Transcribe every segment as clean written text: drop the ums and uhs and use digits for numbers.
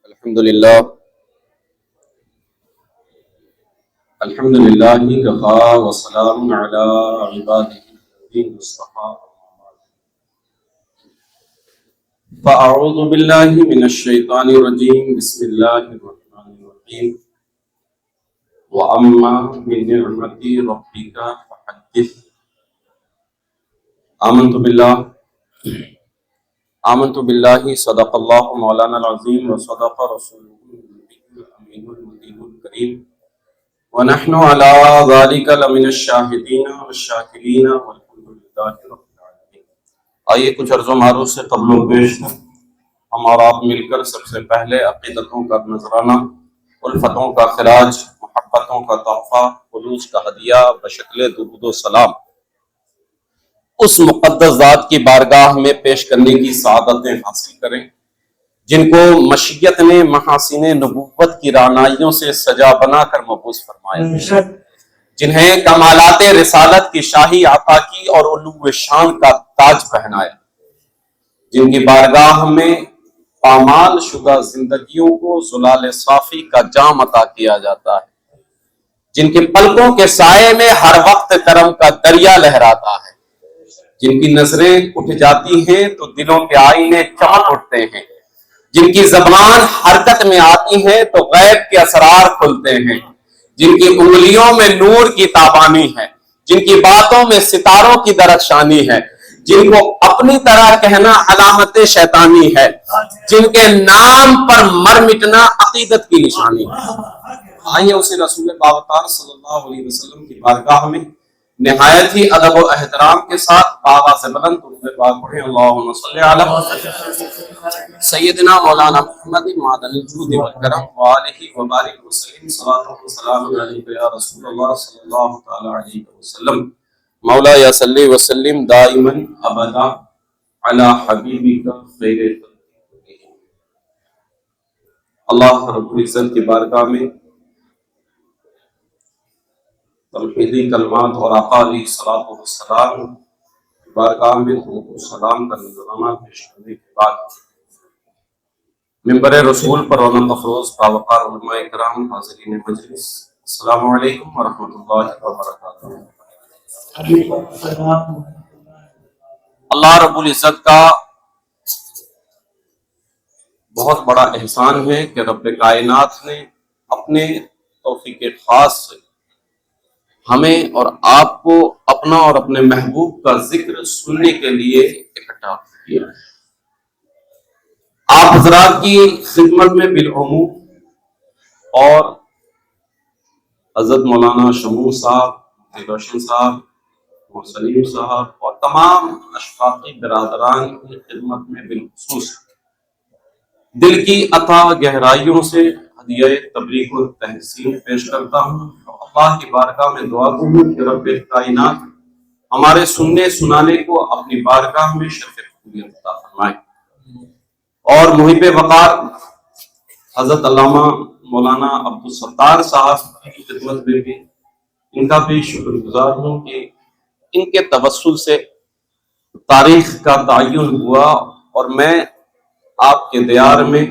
الحمدللہ کفا وسلام علی عبادہ الذین اصطفیٰ فاعوذ باللہ من الشیطان الرجیم بسم اللہ الرحمن الرحیم وَأَمَّا بِنِعْمَةِ رَبِّكَ فَحَدِّثْ آمنت باللہ صدق اللہ مولانا العظیم وصدق رسولہ النبی الامین المبین الکریم ونحن علی ذلک لمن الشاہدین والشاکرین والحمد للہ رب العالمین۔ آئیے کچھ عرض و معروض سے قبل و پیش ہم اور آپ مل کر سب سے پہلے عقیدتوں کا نذرانہ، الفتوں کا خراج، محبتوں کا تحفہ، خلوص کا ہدیہ بشکل درود و سلام اس مقدس ذات کی بارگاہ میں پیش کرنے کی سعادتیں حاصل کریں جن کو مشیت نے محاسن نبوت کی رعنائیوں سے سجا بنا کر مبعوث فرمایا، جنہیں کمالات رسالت کی شاہی عطا کی اور علو شان کا تاج پہنایا، جن کی بارگاہ میں پامال شدہ زندگیوں کو زلال صافی کا جام عطا کیا جاتا ہے، جن کے پلکوں کے سائے میں ہر وقت کرم کا دریا لہراتا ہے، جن کی نظریں اٹھ جاتی ہیں تو دلوں کے آئینے چمک اٹھتے ہیں، جن کی زبان حرکت میں آتی ہے تو غیب کے اسرار کھلتے ہیں، جن کی انگلیوں میں نور کی تابانی ہے، جن کی باتوں میں ستاروں کی درخشانی ہے، جن کو اپنی طرح کہنا علامت شیطانی ہے، جن کے نام پر مر مٹنا عقیدت کی نشانی ہے۔ آئیے اسے رسول باوقار صلی اللہ علیہ وسلم کی بارگاہ میں نہایت ہی ادب و احترام کے ساتھ آواز بلند درود پاک پڑھیں۔ اللہم صلی علی سیدنا مولانا محمد معدن الجود والکرم وآلہ وبارک وسلم صلاۃ و سلام علیک یا رسول اللہ صلی اللہ تعالی علیہ وسلم۔ مولا یا صلی وسلم دائما ابدا علی حبیبک خیر خلق۔ اللہ رب العزت کی بارگاہ میں توحیدی کلمات اور آقا علیہ الصلوۃ والسلام کی بارگاہ میں سلام کا نذرانہ پیش کرنے کے بعد منبر رسول پر رونق افروز باوقار علماء کرام، حاضرین مجلس، السلام علیکم ورحمۃ اللہ وبرکاتہ۔ اللہ رب العزت کا بہت بڑا احسان ہے کہ رب کائنات نے اپنے توفیق خاص سے ہمیں اور آپ کو اپنا اور اپنے محبوب کا ذکر سننے کے لیے اکٹھا کیا۔ آپ حضرات کی خدمت میں بالعموم اور حضرت مولانا شموع صاحب، روشن صاحب، سلیم صاحب اور تمام اشفاقی برادران کی خدمت میں بالخصوص دل کی عطا گہرائیوں سے ہدیہ تبریک و تحسین پیش کرتا ہوں۔ اللہ کی بارگاہ میں دعا کروں کہ رب کائنات ہمارے سننے سنانے کو اپنی بارگاہ میں شرف قبولیت عطا فرمائے، اور محب وقار حضرت علامہ مولانا عبدالستار صاحب کی خدمت میں بھی ان کا بھی شکر گزار ہوں کہ ان کے توسل سے تاریخ کا تعین ہوا اور میں آپ کے دیار میں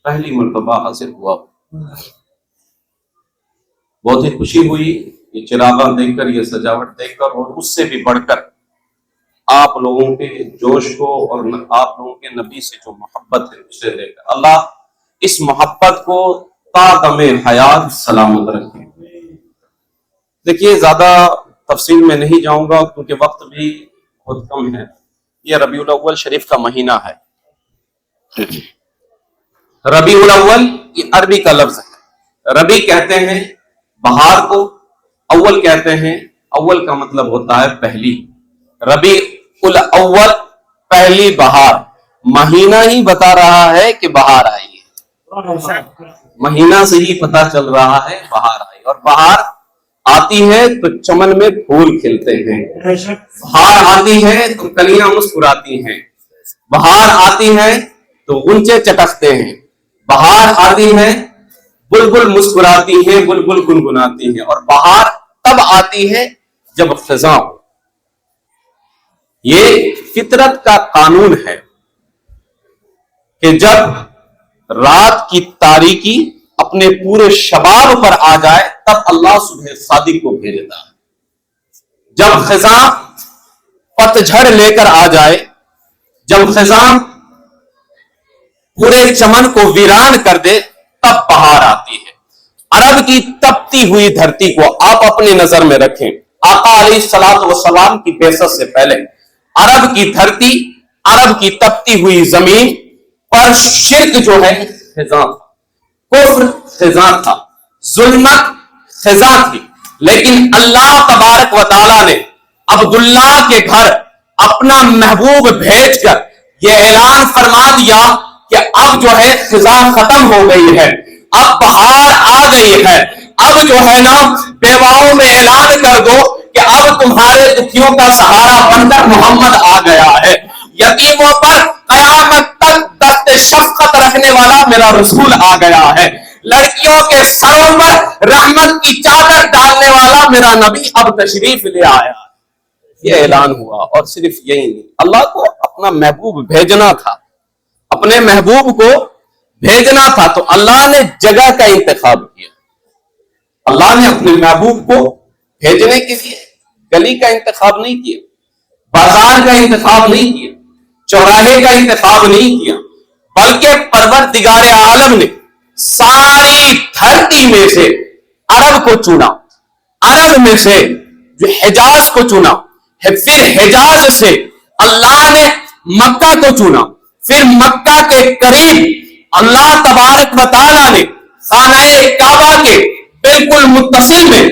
پہلی مرتبہ حاضر ہوا۔ بہت ہی خوشی ہوئی یہ چراغاں دیکھ کر، یہ سجاوٹ دیکھ کر، اور اس سے بھی بڑھ کر آپ لوگوں کے جوش کو اور آپ لوگوں کے نبی سے جو محبت ہے اسے دیکھ کر اللہ اس محبت کو تا دم حیات سلامت رکھے۔ دیکھیے زیادہ تفصیل میں نہیں جاؤں گا کیونکہ وقت بھی بہت کم ہے۔ یہ ربیع الاول شریف کا مہینہ ہے۔ ربیع الاول یہ عربی کا لفظ ہے۔ ربیع کہتے ہیں بہار کو، اول کہتے ہیں، اول کا مطلب ہوتا ہے پہلی۔ ربیع الاول پہلی بہار، مہینہ ہی بتا رہا ہے کہ بہار آئی ہے، مہینہ سے ہی پتہ چل رہا ہے بہار آئی۔ اور بہار آتی ہے تو چمن میں پھول کھلتے ہیں، بہار آتی ہے تو کلیاں مسکراتی ہیں، بہار آتی ہے تو غنچے چٹکتے ہیں، بہار آتی ہے بلبل مسکراتی ہیں، بلبل گنگناتی ہیں، اور بہار تب آتی ہے جب خزاں ہو۔ یہ فطرت کا قانون ہے کہ جب رات کی تاریکی اپنے پورے شباب پر آ جائے تب اللہ صبح صادق کو بھیجتا ہے. جب خزاں پتجھڑ لے کر آ جائے، جب خزاں پورے چمن کو ویران کر دے تب بہار آتی ہے. عرب کی تپتی ہوئی دھرتی کو آپ اپنی نظر میں رکھیں. آقا علیہ الصلوۃ والسلام کی بعثت سے پہلے عرب کی دھرتی، عرب کی تپتی ہوئی زمین پر شرک جو ہے خزاں تھا، کفر خزاں تھا، ظلمت خزاں تھی. لیکن اللہ تبارک و تعالی نے عبداللہ کے گھر اپنا محبوب بھیج کر یہ اعلان فرما دیا کہ اب جو ہے خزاں ختم ہو گئی ہے، اب بہار آ گئی ہے. اب جو ہے نا بیواؤں میں اعلان کر دو کہ اب تمہارے دکھیوں کا سہارا بن کر محمد آ گیا ہے. یتیموں پر قیامت تک دست شفقت رکھنے والا میرا رسول آ گیا ہے. لڑکیوں کے سروں پر رحمت کی چادر ڈالنے والا میرا نبی اب تشریف لے آیا. یہ اعلان ہوا. اور صرف یہی نہیں، اللہ کو اپنا محبوب بھیجنا تھا، اپنے محبوب کو بھیجنا تھا تو اللہ نے جگہ کا انتخاب کیا. اللہ نے اپنے محبوب کو بھیجنے کے لیے گلی کا انتخاب نہیں کیا، بازار کا انتخاب نہیں کیا، چوراہے کا انتخاب نہیں کیا، بلکہ پروردگار عالم نے ساری دھرتی میں سے عرب کو چنا، عرب میں سے جو حجاز کو چنا، پھر حجاز سے اللہ نے مکہ کو چنا، پھر مکہ کے قریب اللہ تبارک و تعالی نے خانہ کعبہ کے بالکل متصل میں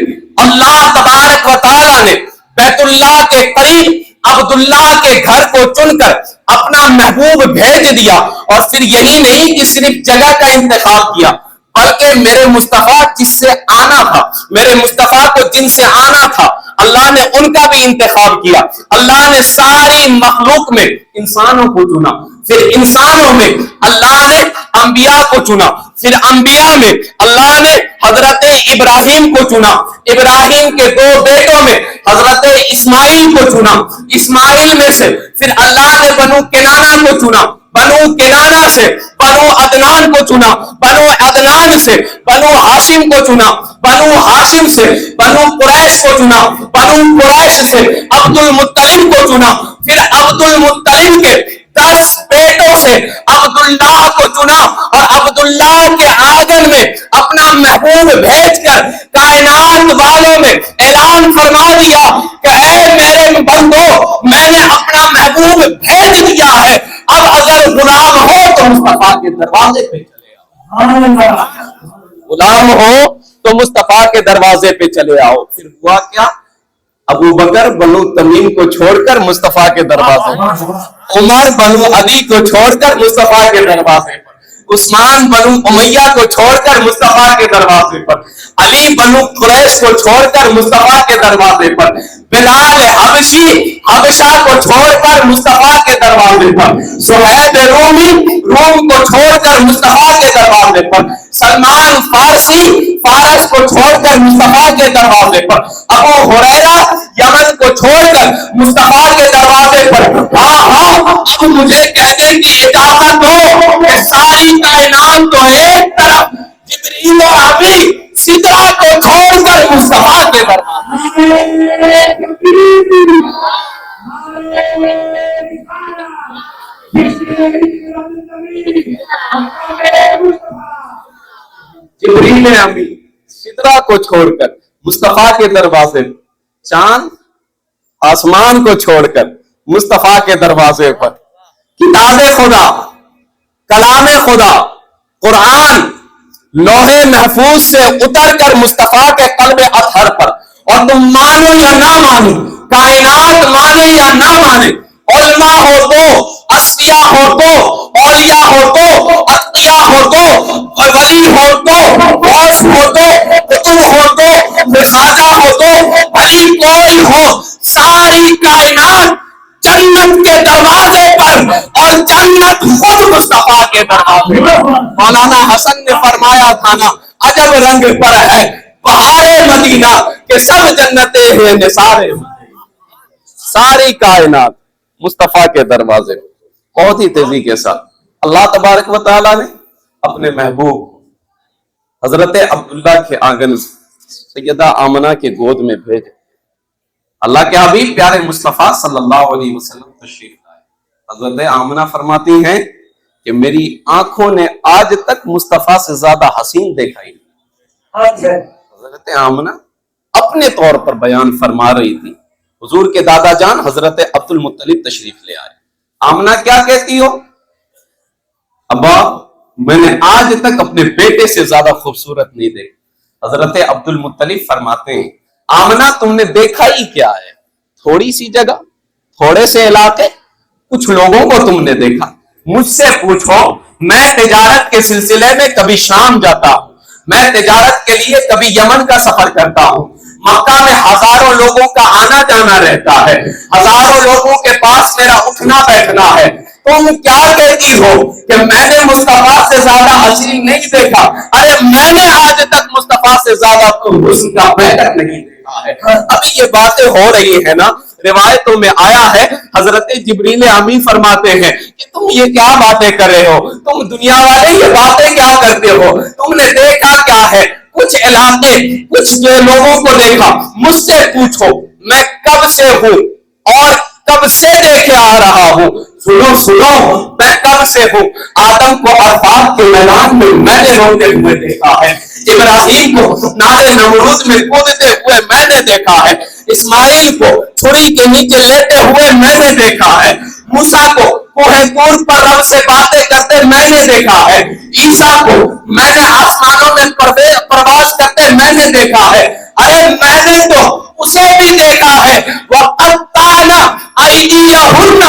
اللہ تبارک و تعالی نے بیت اللہ کے قریب عبداللہ کے گھر کو چن کر اپنا محبوب بھیج دیا. اور پھر یہی نہیں کہ صرف جگہ کا انتخاب کیا، بلکہ میرے مصطفیٰ جس سے آنا تھا، میرے مصطفیٰ کو جن سے آنا تھا، اللہ نے ان کا بھی انتخاب کیا. اللہ نے ساری مخلوق میں انسانوں کو چنا، پھر انسانوں میں اللہ نے انبیاء کو چنا، پھر انبیاء میں اللہ نے حضرت ابراہیم کو چنا، ابراہیم کے دو بیٹوں میں حضرت اسماعیل کو چنا، اسماعیل میں سے پھر اللہ نے بنو کنانہ کو چنا، بنو کنانہ سے بنو عدنان کو چنا، بنو عدنان سے بنو ہاشم کو چنا، بنو ہاشم سے بنو قریش کو چنا، بنو قریش سے عبد المطلب کو چنا، پھر عبد المطلب کے 10 بیٹوں سے عبداللہ کو چنا، اور عبداللہ کے آنگن میں اپنا محبوب بھیج کر کائنات والوں میں اعلان فرما دیا کہ اے میرے بندو، میں نے اپنا محبوب بھیج دیا ہے، اب اگر غلام ہو تو مصطفیٰ کے دروازے پہ چلے آؤ، غلام ہو تو مصطفیٰ کے دروازے پہ چلے آؤ. پھر ہوا کیا؟ ابو بکر بنو تمیم کو چھوڑ کر مصطفیٰ کے دروازے پر، عمر بنو عدی کو چھوڑ کر مصطفیٰ کے دروازے پر، عثمان بنو امیہ کو چھوڑ کر مصطفیٰ کے دروازے پر، علی بنو قریش کو چھوڑ کر مصطفیٰ کے دروازے پر، بلال حبشی حبشہ کو چھوڑ کر مصطفیٰ کے دروازے پر، سہیب رومی روم کو چھوڑ کر مصطفیٰ کے دروازے پر، سلمان فارسی فارس کو چھوڑ کر مصطفیٰ کے دروازے پر، ابو ہریرہ یمن کو چھوڑ کر مصطفیٰ کے دروازے پر. اب مجھے کہنے کی اجازت ہو کہ ساری کائنات تو ایک طرف، جبریل و ابی سدرہ کو چھوڑ کر مصطفیٰ کے جبریل ابی سدرہ کو چھوڑ کر مصطفیٰ کے دروازے، چاند آسمان کو چھوڑ کر مصطفیٰ کے دروازے پر، کتاب خدا، کلام خدا، قرآن لوح محفوظ سے اتر کر مصطفیٰ کے قلب اطہر پر. اور تم مانو یا نہ مانو، کائنات مانے یا نہ مانے، علماء ہو تو، اصفیاء ہو تو، اولیاء ہو تو، اتقیاء ہو تو، ولی ہو تو، غوث ہو تو، قطب ہو تو، خواجہ ہو تو، ولی کوئی ہو، ساری کائنات جنت کے دروازے پر، اور جنت خود مصطفیٰ کے دروازے پر. مولانا حسن نے فرمایا تھا نا، عجب رنگ پر ہے بہار مدینہ کہ سب جنتیں ہیں نثارے. ساری کائنات مصطفیٰ کے دروازے پر. بہت ہی تیزی کے ساتھ اللہ تبارک و تعالیٰ نے اپنے محبوب حضرت عبداللہ کے آنگن سیدہ آمنہ کے گود میں بھیجے. اللہ کے حبیب پیارے مصطفیٰ صلی اللہ علیہ وسلم تشریف لائے. حضرت آمنہ فرماتی ہیں کہ میری آنکھوں نے آج تک مصطفیٰ سے زیادہ حسین دیکھا ہی نہیں. حضرت آمنہ اپنے طور پر بیان فرما رہی تھی. حضور کے دادا جان حضرت عبد المطلب تشریف لے آئے. آمنہ کیا کہتی ہو؟ ابا میں نے آج تک اپنے بیٹے سے زیادہ خوبصورت نہیں دیکھی. حضرت عبد المطلب فرماتے ہیں آمنہ تم نے دیکھا ہی کیا ہے؟ تھوڑی سی جگہ، تھوڑے سے علاقے، کچھ لوگوں کو تم نے دیکھا. مجھ سے پوچھو، میں تجارت کے سلسلے میں کبھی شام جاتا ہوں، میں تجارت کے لیے کبھی یمن کا سفر کرتا ہوں. مکہ میں ہزاروں لوگوں کا آنا جانا رہتا ہے، ہزاروں لوگوں کے پاس میرا اٹھنا بیٹھنا ہے. تم کیا کہتی ہو کہ میں نے مصطفیٰ سے زیادہ حسین نہیں دیکھا؟ ارے میں نے آج تک مصطفیٰ سے زیادہ حسن کا بہتر نہیں دیکھا ہے. ابھی یہ باتیں ہو رہی ہیں نا، روایتوں میں آیا ہے حضرت جبریل امین فرماتے ہیں کہ تم یہ کیا باتیں کر رہے ہو، تم دنیا والے یہ باتیں کیا کرتے ہو، تم نے دیکھا کیا ہے؟ کچھ علاقے، کچھ لوگوں کو دیکھا. مجھ سے پوچھو میں کب سے ہوں اور کب سے دیکھے آ رہا ہوں. سنو سنو، میں کب سے ہوں. آدم کو عرفات کے میدان میں نے روتے ہوئے دیکھا ہے. ابراہیم کو نارے نمرود میں کودتے ہوئے میں نے دیکھا ہے. اسماعیل کو چھری کے نیچے لیٹے ہوئے میں نے دیکھا ہے. موسیٰ کو کوہ طور پر رب سے باتیں کرتے میں نے دیکھا ہے. عیسیٰ کو میں نے آسمانوں میں پرواز کرتے میں نے دیکھا ہے. ارے میں نے تو اسے بھی دیکھا ہے وَقَطَّعْنَا أَيْدِيَهُنَّ،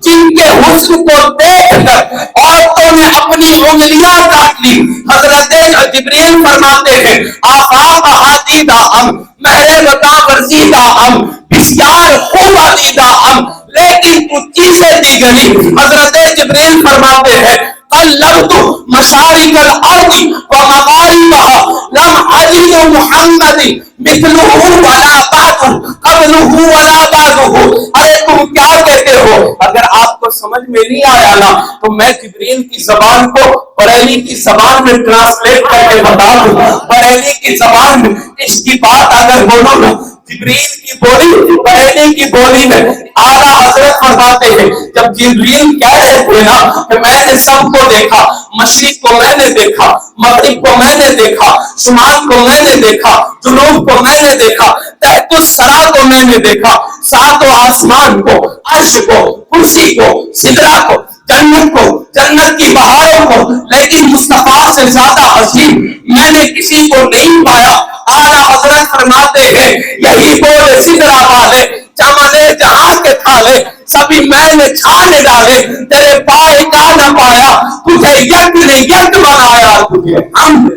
جن کے حسن کو دیکھ کر عورتوں نے اپنی انگلیاں کاٹ لی. حضرت جبریل فرماتے ہیں آفاق حدیدہ ہم مہر بتا ورزیدہ ہم بسیار خوب عدیدہ ہم، لیکن تو چیزیں دی گلی. حضرت جبریل فرماتے ہیں قلبت مشارق الارض ومغاربها لم اجد محمد مثله ولا بعد قبله ولا بعده. ارے تم کیا کہتے ہو؟ اگر آپ کو سمجھ میں نہیں آیا نا تو میں جبریل کی زبان کو بریلی کی زبان میں ٹرانسلیٹ کر کے بتا دوں. بریلی کی زبان میں اس کی بات اگر بولو نا، جبریل کی بولی بریلی کی بولی میں اعلیٰ حضرت فرماتے ہیں جب جبریل کہہ رہے تھے نا کہ میں نے سب کو دیکھا، مشرق کو میں نے دیکھا، مغرب کو میں نے دیکھا، شمال کو میں نے دیکھا، جنوب کو میں نے دیکھا، تحت الثری کو میں نے دیکھا، ساتوں آسمان کو، عرش کو، کرسی کو، سدرہ کو، جنت کو، جنت کی بہاروں کو، لیکن مصطفیٰ سے زیادہ حسین میں نے کسی کو نہیں پایا. اعلیٰ حضرت فرماتے ہیں یہی بولے سدرہ والے چمنے جہاں کے تھالے سبھی میں نے چھانے ڈالے، تیرے پائے کا نہ پایا، تجھے یک نے یک بنایا، تجھے ہم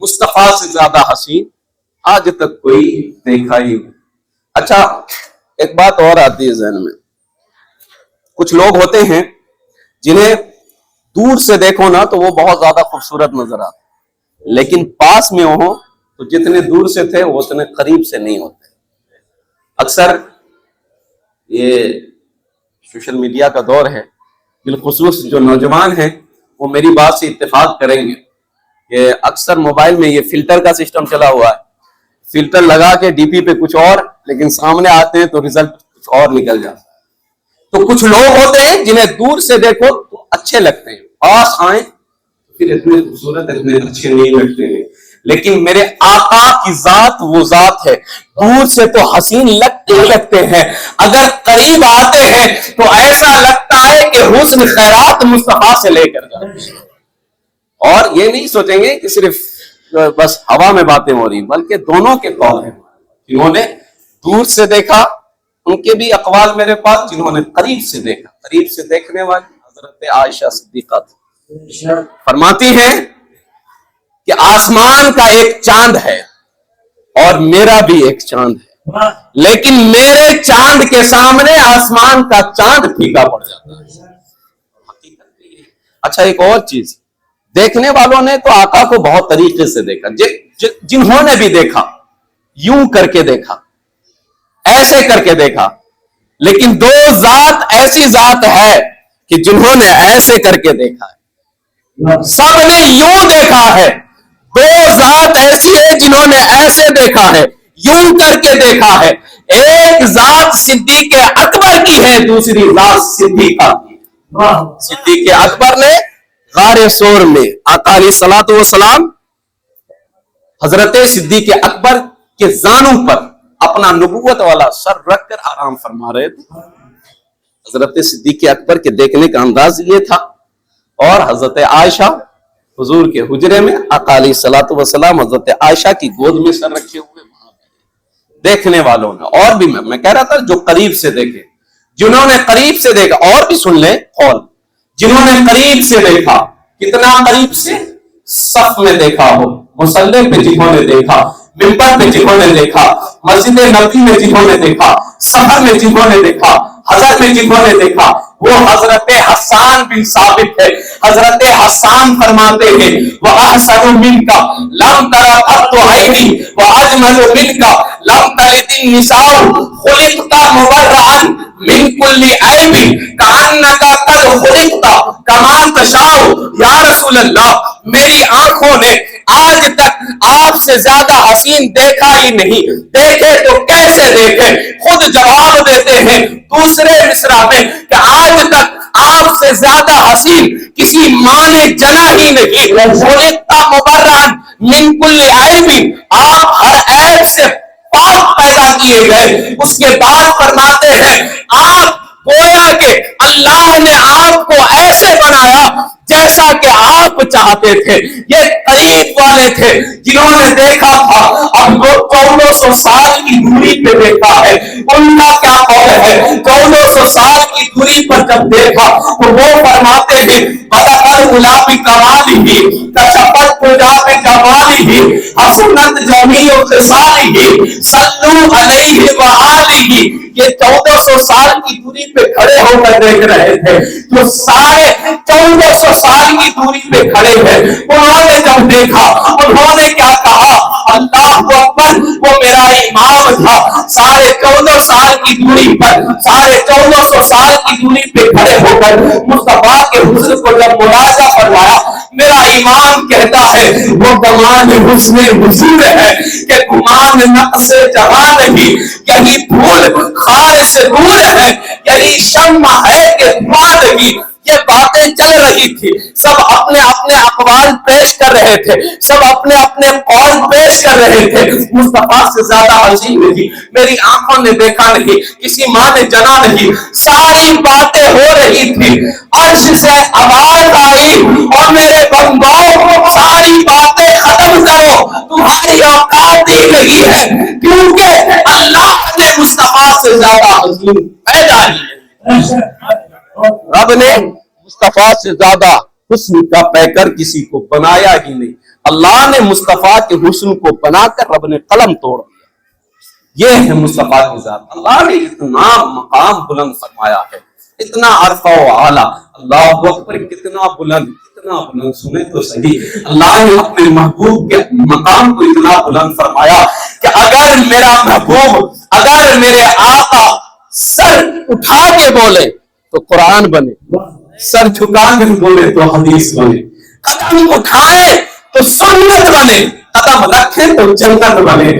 مصطفیٰ سے زیادہ حسین آج تک کوئی دیکھا ہی نہیں. اچھا ایک بات اور آتی ہے ذہن میں، کچھ لوگ ہوتے ہیں جنہیں دور سے دیکھو نا تو وہ بہت زیادہ خوبصورت نظر آتے، لیکن پاس میں ہو تو جتنے دور سے تھے وہ اتنے قریب سے نہیں ہوتے. اکثر یہ سوشل میڈیا کا دور ہے، بالخصوص جو نوجوان ہیں وہ میری بات سے اتفاق کریں گے کہ اکثر موبائل میں یہ فلٹر کا سسٹم چلا ہوا ہے. فلٹر لگا کے ڈی پی پہ کچھ اور، لیکن سامنے آتے ہیں تو ریزلٹ کچھ اور نکل جاتا ہے. تو کچھ لوگ ہوتے ہیں جنہیں دور سے دیکھو تو اچھے لگتے ہیں، پاس آئیں پھر اتنے خوبصورت اتنے اچھے نہیں لگتے ہیں. لیکن میرے آقا کی ذات وہ ذات ہے، دور سے تو حسین لگتے ہیں، اگر قریب آتے ہیں تو ایسا لگتا ہے کہ حسن خیرات مصطفیٰ سے لے کر جاتے ہیں. اور یہ نہیں سوچیں گے کہ صرف بس ہوا میں باتیں ہو رہی، بلکہ دونوں کے قول ہیں. جنہوں نے دور سے دیکھا ان کے بھی اقوال میرے پاس، جنہوں نے قریب سے دیکھا، قریب سے دیکھنے والی حضرت عائشہ صدیقہ فرماتی ہیں کہ آسمان کا ایک چاند ہے اور میرا بھی ایک چاند ہے، لیکن میرے چاند کے سامنے آسمان کا چاند پھیکا پڑ جاتا ہے. اچھا ایک اور چیز، دیکھنے والوں نے تو آقا کو بہت طریقے سے دیکھا، جنہوں نے بھی دیکھا یوں کر کے دیکھا، ایسے کر کے دیکھا، لیکن دو ذات ایسی ذات ہے کہ جنہوں نے ایسے کر کے دیکھا ہے، سب نے یوں دیکھا ہے۔ دو ذات ایسی ہے جنہوں نے ایسے دیکھا ہے، یوں کر کے دیکھا ہے۔ ایک ذات صدیق اکبر کی ہے، دوسری ذات صدیقہ کی۔ صدیق اکبر نے غار سور میں آقا علیہ الصلوۃ والسلام حضرت صدیق اکبر کے زانوں پر اپنا نبوت والا سر رکھ کر آرام فرما رہے تھے۔ حضرت صدیق اکبر کے دیکھنے کا انداز یہ تھا، اور حضرت عائشہ حضور کے حجرے میں آقا علیہ الصلوۃ والسلام حضرت عائشہ کی گود میں سر رکھے ہوئے وہاں دیکھنے والوں نے، اور بھی میں کہہ رہا تھا جو قریب سے دیکھے، جنہوں نے قریب سے دیکھا، اور بھی سن لیں قول، جنہوں نے قریب سے دیکھا، کتنا قریب سے؟ صف میں دیکھا ہو، مصلی پہ جنہوں نے دیکھا، ممبر پہ جنہوں نے دیکھا، مسجد نبوی میں جنہوں نے دیکھا، سفر میں جنہوں نے دیکھا، حضر میں جنہوں نے دیکھا، وہ حضرت حسان بن ثابت ہے۔ حضرت حسان فرماتے ہیں وَأَحْسَنُ مِنْكَ لَمْ تَرَ قَطُّ عَيْنِي وَأَجْمَلُ مِنْكَ لَمْ تَلِدِ النِّسَاءُ خُلِقْتَ مُبَرَّأً مِنْ كُلِّ عَيْبٍ كَأَنَّكَ قَدْ خُلِقْتَ كَمَا تَشَاءُ۔ یا رسول اللہ، میری آنکھوں نے آج تک آپ سے زیادہ حسین دیکھا ہی نہیں، دیکھے تو کیسے دیکھے؟ خود جواب دیتے ہیں دوسرے مصرع میں کہ آج تک آپ سے زیادہ حسین کسی ماں نے جنا ہی نہیں۔ خلقت مبرئا من کل عیب، آپ ہر عیب سے پاک پیدا کیے گئے۔ اس کے بعد فرماتے ہیں آپ گویا کہ اللہ نے آپ کو ایسے بنایا جیسا کہ آپ چاہتے تھے۔ یہ قریب والے تھے جنہوں نے دیکھا تھا، اب وہ 1400 سال کی دوری پہ دیکھا ہے۔ ان کا کیا قول ہے؟ 1400 سال کی دوری پر جب دیکھا تو وہ فرماتے ہیں بَدَقَ الْغُلَامِ كَمَالِهِ كَشَفَتْ حُجَابِ جَمَالِهِ حَسُنَتْ جَمِيعُ خِصَالِهِ صَلُّوا عَلَيْهِ وَآلِهِ۔ یہ 1400 سال کی دوری پہ کھڑے ہو کر دیکھ رہے تھے، جو سارے 1400 سال کی دوری پہ کھڑے ہیں۔ انہوں نے جب دیکھا، انہوں نے کیا کہا؟ اللہ اکبر، وہ میرا امام تھا۔ سارے 14 سال کی دوری پر، سارے 1400 سال کی دوری پہ کھڑے ہو کر مصطفیٰ کے حسن کو جب ملاحظہ فرمایا، میرا امام کہتا ہے وہ گمان حسن حضور ہے کہ گمان نقص جہاں نہیں، یہی پھول خار سے دور ہے، یہی شمع ہے کہ دھواں نہیں۔ یہ باتیں چل رہی تھی، سب اپنے اپنے اقوال پیش کر رہے تھے، سب اپنے اپنے قول پیش کر رہے تھے۔ مصطفیٰ سے زیادہ حسین نہیں، میری آنکھوں نے دیکھا نہیں، کسی ماں نے جنا نہیں، ساری باتیں ہو رہی تھی۔ عرش سے آواز آئی اور میرے بندوں ساری باتیں ختم کرو، تمہاری اوقات ہی نہیں ہے، کیونکہ اللہ نے مصطفیٰ سے زیادہ حسین پیدا ہی ہے۔ رب نے مصطفیٰ سے زیادہ حسن کا پیکر کسی کو بنایا ہی نہیں۔ اللہ نے مصطفیٰ کے حسن کو بنا کر رب نے قلم توڑ دیا۔ یہ ہے مصطفیٰ کی ذات۔ اللہ نے اتنا مقام بلند فرمایا ہے، اتنا عرفہ و اعلیٰ۔ اللہ اکبر، کتنا بلند، کتنا بلند، سنیں تو صحیح۔ اللہ نے اپنے محبوب کے مقام کو اتنا بلند فرمایا کہ اگر میرا محبوب، اگر میرے آقا سر اٹھا کے بولے تو قرآن بنے، سر جھکا کر بولے تو حدیث بنے، قدم اٹھائے تو سنت بنے، قدم رکھے تو جنت بنے۔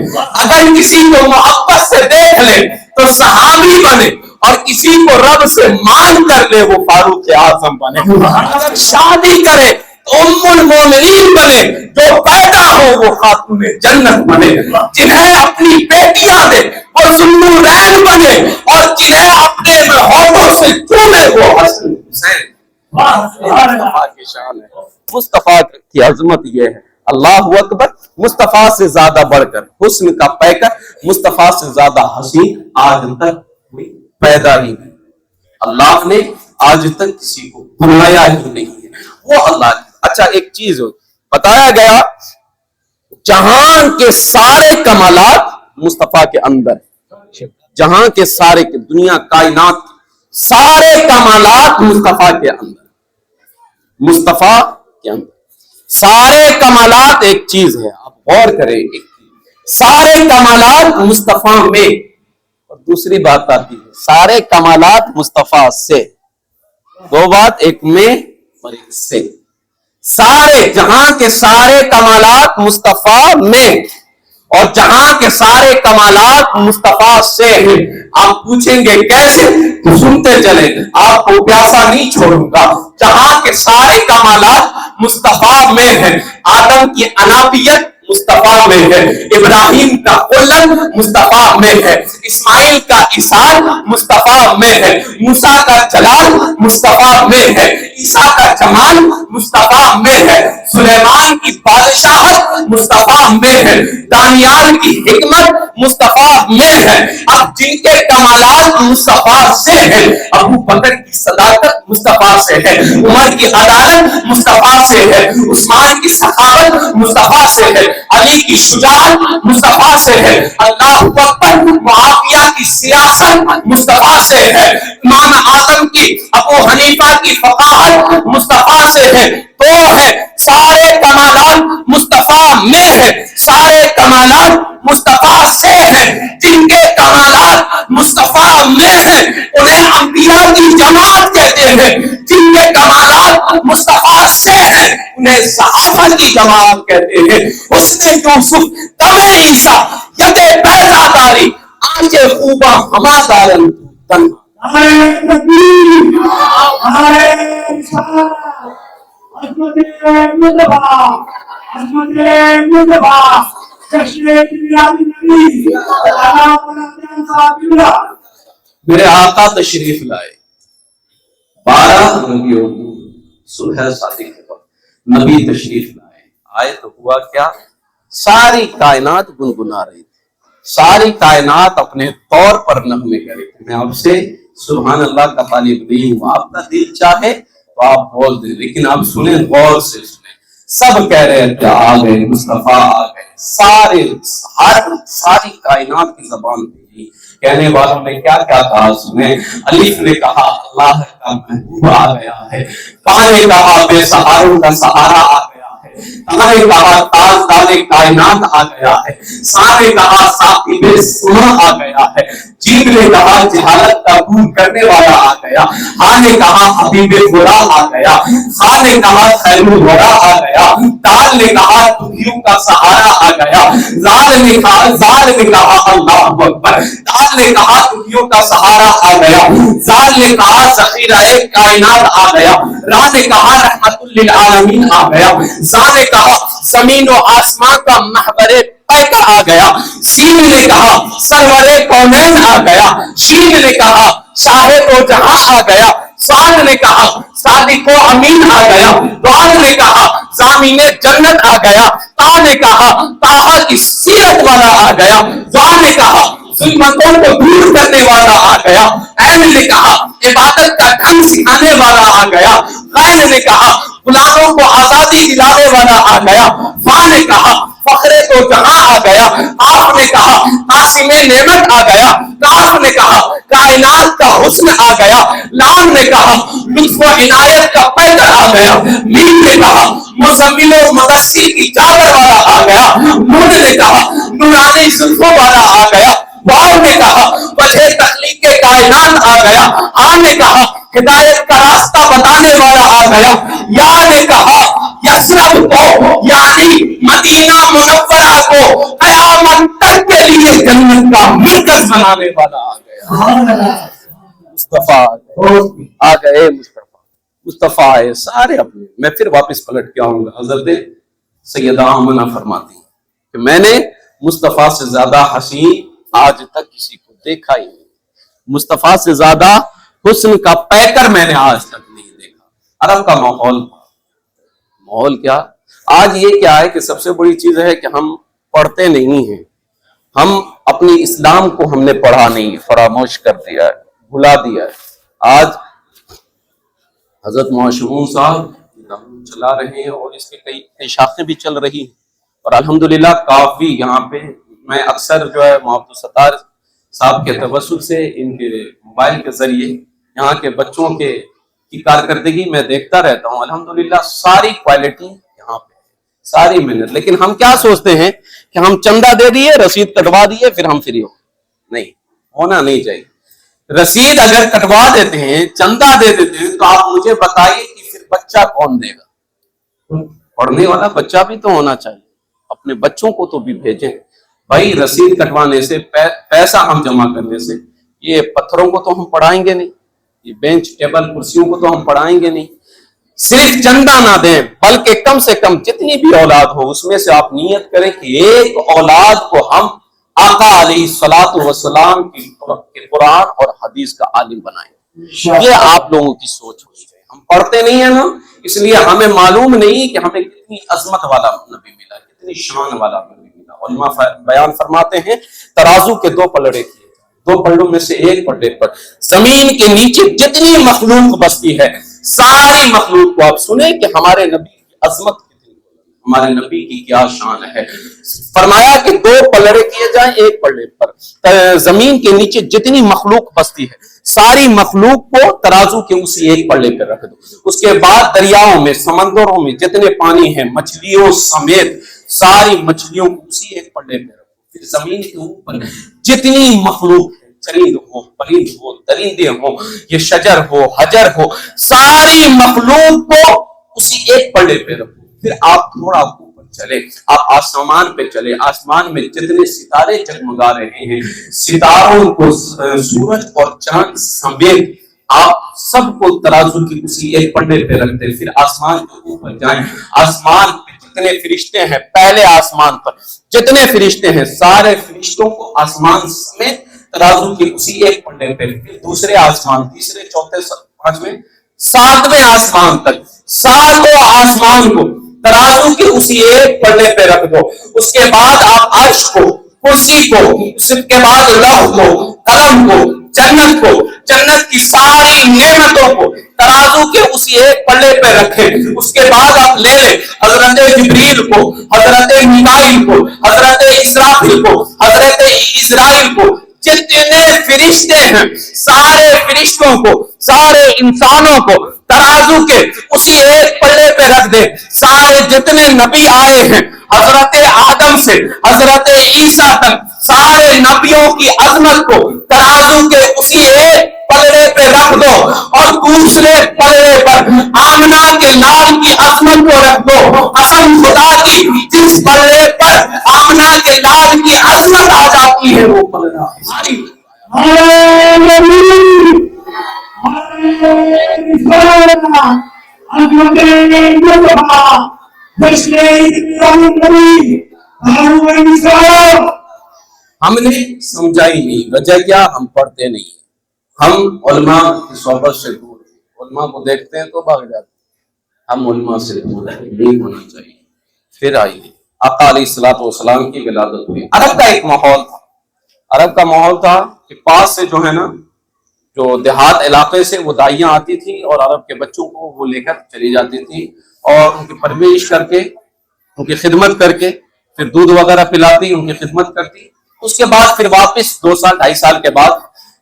اگر کسی کو محبت سے دیکھ لے تو صحابی بنے، اور کسی کو رب سے مان کر لے وہ فاروق اعظم بنے۔ اگر شادی کرے تو ام المومنین بنے، جو پیدا ہو وہ خاتون جنت بنے۔ جنہیں اپنی بیٹیاں دے وہ ذوالنورین بنے، اور جنہیں اپنے ہونٹوں سے چومے وہ حسن حسین۔ مصطفیٰ کی شان ہے، مصطفیٰ کی عظمت یہ ہے۔ اللہ اکبر، مصطفیٰ سے زیادہ بڑھ کر حسن کا پیکر، مصطفیٰ سے زیادہ حسین آج تک کوئی پیدا ہی نہیں۔ اللہ نے آج تک کسی کو بنایا ہی نہیں ہے، وہ اللہ کی۔ اچھا ایک چیز بتایا گیا، جہاں کے سارے کمالات مصطفیٰ کے اندر، جہاں کے سارے دنیا کائنات سارے کمالات مصطفیٰ کے اندر، مصطفیٰ کے اندر سارے کمالات۔ ایک چیز ہے، آپ غور کریں، سارے کمالات مصطفیٰ میں، اور دوسری بات آتی ہے سارے کمالات مصطفیٰ سے، دو بات، ایک میں اور ایک سے، سارے جہاں کے سارے کمالات مصطفیٰ میں اور جہاں کے سارے کمالات مصطفیٰ سے ہیں۔ آپ پوچھیں گے کیسے؟ تو سنتے چلیں، آپ کو پیاسا نہیں چھوڑوں گا۔ جہاں کے سارے کمالات مصطفیٰ میں ہیں، آدم کی انابیت مصطفیٰ میں ہے، ابراہیم کا خلق مصطفیٰ میں ہے، اسماعیل کا ایثار مصطفیٰ میں ہے، موسیٰ کا جلال مصطفیٰ میں ہے، عیسیٰ کا جمال مصطفیٰ میں ہے، سلیمان کی بادشاہت مصطفیٰ میں ہے، دانیال کی حکمت مصطفیٰ میں ہے۔ اب جن کے کمالات مصطفیٰ سے ہیں، ابو بکر کی صداقت مصطفیٰ سے ہے، عمر کی عدالت مصطفیٰ سے ہے، عثمان کی سخاوت مصطفیٰ سے ہے، علی کی شجاعت مصطفیٰ سے ہے، اللہ اکبر، معاویہ کی سیاست مصطفیٰ سے ہے، امام اعظم کی، ابو حنیفہ کی فقاہت مصطفیٰ سے ہے۔ تو ہے سارے کمالات مصطفیٰ میں ہے، سارے کمالات مصطفیٰ سے ہیں۔ جن کے کمالات مصطفیٰ میں ہیں انہیں انبیاء کی جماعت کہتے ہیں، جن کے کمالات مصطفیٰ سے ہیں انہیں صحابہ کی جماعت کہتے ہیں۔ حسن یوسف، دم عیسیٰ، ید بیضا داری، آنچ خوباں ہما دارن تن۔ میرے آقا تشریف لائے 12 ربیع صبح صادق کے وقت نبی تشریف لائے، آئے تو ہوا کیا؟ ساری کائنات گنگنا رہی تھی، ساری کائنات اپنے طور پر نغمے کرے تھے۔ میں آپ سے سبحان اللہ کا طالب نہیں ہوں، آپ کا دل چاہے تو آپ بول دیں، لیکن آپ سنیں، غور سے سنیں۔ سب کہہ رہے ہیں آ گئے مصطفیٰ، آ گئے، ساری کائنات کی زبان تھی۔ کہنے والوں نے کیا کیا کہا سنیں۔ الف نے کہا اللہ کا محبوب آ گیا ہے، با نے کہا بے سہاروں کا سہارا آ گیا ہے، تا نے کہا تاجدار کائنات آ گیا ہے، سا نے کہا صاحب سما آ گیا ہے، جیم نے کہا جہالت کا دور کرنے والا آ گیا، ہا نے کہا حبیب خدا آ گیا، خا نے کہا خیر الورا آ گیا، دال نے کہا دکھیوں کا سہارا آ گیا، زال نے کہا اللہ اکبر، دال نے کہا دکھیوں کا سہارا آ گیا، زال نے کہا ذخیرہ کائنات آ گیا، را نے کہا رحمت للعالمین آ گیا، زا نے کہا زمین و آسمان کا محور پیکر آ گیا، سین نے کہا سرور کونین آ گیا، شین نے کہا شاہد و جہاں آ گیا، سعد نے کہا صادق و امین آ گیا، دعال نے کہا ضامین جنت آ گیا، تا نے کہا طٰہٰ کی سیرت والا آ گیا، ضا نے کہا ظلمتوں کو دور کرنے والا آ گیا، عین نے کہا عبادت کا ڈھنگ سکھانے والا آ گیا، غین نے کہا غلاموں کو آزادی دلانے والا آ گیا، فا نے کہا فخر تو جہاں آ گیا، آف نے کہا قاسم نعمت آ گیا، کاف نے کہا کائنات کا حسن آ گیا، لام نے کہا لطف و عنایت کا پیکر آ گیا، میم نے کہا مزمل و مدثر کی چادر والا آ گیا، نون نے کہا نورانی زلفوں والا آ گیا، واو نے کہا وجہ تخلیق کے کائنات آ گیا، آ نے کہا ہدایت کا راستہ بتانے والا آ گیا، یا نے کہا یثرب کو یعنی مدینہ منورہ کو قیامت تک کے لیے جنت کا مرکز بنانے والا آ گیا۔ مصطفیٰ آ گئے، مصطفیٰ آئے، سارے اپنے۔ میں پھر واپس پلٹ کے آؤں گا۔ حضرت سیدہ آمنہ فرماتی ہیں کہ میں نے مصطفیٰ سے زیادہ حسین آج تک کسی کو دیکھا ہی نہیں، مصطفیٰ سے زیادہ حسن کا پیکر میں نے آج تک نہیں دیکھا۔ عرب کا ماحول کیا آج یہ کیا ہے کہ سب سے بڑی چیز ہے کہ ہم پڑھتے نہیں ہیں، ہم اپنی اسلام کو ہم نے پڑھا نہیں، فراموش کر دیا ہے، بھلا دیا ہے۔ آج حضرت معاشرون صاحب چلا رہے ہیں اور اس کے کئی شاخیں بھی چل رہی ہیں، اور الحمدللہ کافی یہاں پہ میں اکثر جو ہے محمد الستار صاحب کے توسط سے ان کے موبائل کے ذریعے یہاں کے بچوں کی کارکردگی میں دیکھتا رہتا ہوں۔ الحمدللہ ساری کوالٹی یہاں پہ، ساری محنت، لیکن ہم کیا سوچتے ہیں کہ ہم چندہ دے دیے, رسید کٹوا دیے, پھر ہم فری ہو. نہیں, ہونا نہیں چاہیے. رسید اگر کٹوا دیتے ہیں, چندہ دے دیتے ہیں, تو آپ مجھے بتائیے کہ پھر بچہ کون دے گا؟ پڑھنے والا بچہ بھی تو ہونا چاہیے. اپنے بچوں کو تو بھی بھیجیں. بھائی رسید کٹوانے سے, پیسہ ہم جمع کرنے سے, یہ پتھروں کو تو ہم پڑھائیں گے نہیں, یہ بینچ ٹیبل کرسیوں کو تو ہم پڑھائیں گے نہیں. صرف چندہ نہ دیں, بلکہ کم سے کم جتنی بھی اولاد ہو اس میں سے آپ نیت کریں کہ ایک اولاد کو ہم آقا علیہ الصلوۃ والسلام کی قرآن اور حدیث کا عالم بنائیں. یہ آپ لوگوں کی سوچ ہونی چاہیے. ہم پڑھتے نہیں ہیں نا, اس لیے ہمیں معلوم نہیں کہ ہمیں کتنی عظمت والا نبی ملا, کتنی شان والا نبی ملا. علماء بیان فرماتے ہیں ترازو کے 2 پلڑے کیے, 2 پلڑوں میں سے ایک پلڑے پر زمین کے نیچے جتنی مخلوق بستی ہے, ساری مخلوق کو آپ سنیں کہ ہمارے نبی کی عظمت کتنی, ہمارے نبی کی کیا شان ہے. فرمایا کہ 2 پلڑے کیے جائیں ایک پلڑے پر, زمین کے نیچے جتنی مخلوق بستی ہے ساری مخلوق کو ترازو کے اسی ایک پلڑے پہ رکھ دو. اس کے بعد دریاؤں میں, سمندروں میں جتنے پانی ہیں, مچھلیوں سمیت ساری مچھلیوں کو اسی ایک پلڑے پہ رکھو. پھر زمین کے اوپر جتنی مخلوق ہے, چرند ہو, پرند ہو, درندے ہو, یہ شجر ہو, حجر ہو, ساری مخلوق کو اسی ایک پلڑے پہ رکھو. پھر آپ تھوڑا اوپر چلے, آپ آسمان پہ چلے, آسمان میں جتنے ستارے جگمگا رہے ہیں, ستاروں کو سورج اور چاند سمیت آپ سب کو ترازو کی اسی ایک پلڑے پہ رکھتے. پھر آسمان کے اوپر جائیں, آسمان پہ جتنے فرشتے ہیں, پہلے آسمان پر جتنے فرشتے ہیں سارے فرشتوں کو آسمان سمیت ترازو کی اسی ایک پلڑے پہ, پھر دوسرے آسمان, تیسرے, چوتھے, پانچویں, 7ویں آسمان تک ساتوں آسمان کو ترازو کے اسی ایک پلڑے پہ رکھ دو. اس کے بعد آپ عرش کو, کرسی کو, اس کے بعد لوح کو, قلم کو, جنت کو, جنت کی ساری نعمتوں کو ترازو کے اسی ایک پلڑے پہ رکھیں. اس کے بعد آپ لے لیں حضرت جبریل کو, حضرت میکائیل کو, حضرت اسرافیل کو, حضرت اسرائیل کو, جتنے فرشتے ہیں سارے فرشتوں کو, سارے انسانوں کو ترازو کے اسی ایک پلڑے پہ رکھ دے. سارے جتنے نبی آئے ہیں حضرت آدم سے حضرت عیسیٰ تک, سارے نبیوں کی عظمت کو ترازو کے اسی ایک پلڑے پہ رکھ دو, اور دوسرے پلڑے پر آمنہ کے لال کی عظمت کو رکھ دو. قسم خدا کی, جس پلڑے پر آمنہ کے لال کی عظمت آ جاتی ہے وہ پلڑا ہم نے سمجھائی نہیں. وجہ کیا؟ ہم پڑھتے نہیں, ہم علماء کی صحبت سے دور ہیں, علماء کو دیکھتے ہیں تو بھاگ جاتے ہیں. ہم علماء سے دور ہیں, نہیں ہونا چاہیے. پھر آئیے آقا علیہ الصلوۃ والسلام کی ولادت ہوئی. عرب کا ایک ماحول تھا, عرب کا ماحول تھا کہ پاس سے جو ہے نا, جو دیہات علاقے سے وہ دائیاں آتی تھی اور عرب کے بچوں کو وہ لے کر چلی جاتی تھی, اور ان کی پرورش کر کے, ان کی خدمت کر کے, پھر دودھ وغیرہ پلاتی, ان کی خدمت کرتی. اس کے بعد پھر واپس 2 سال 2.5 سال کے بعد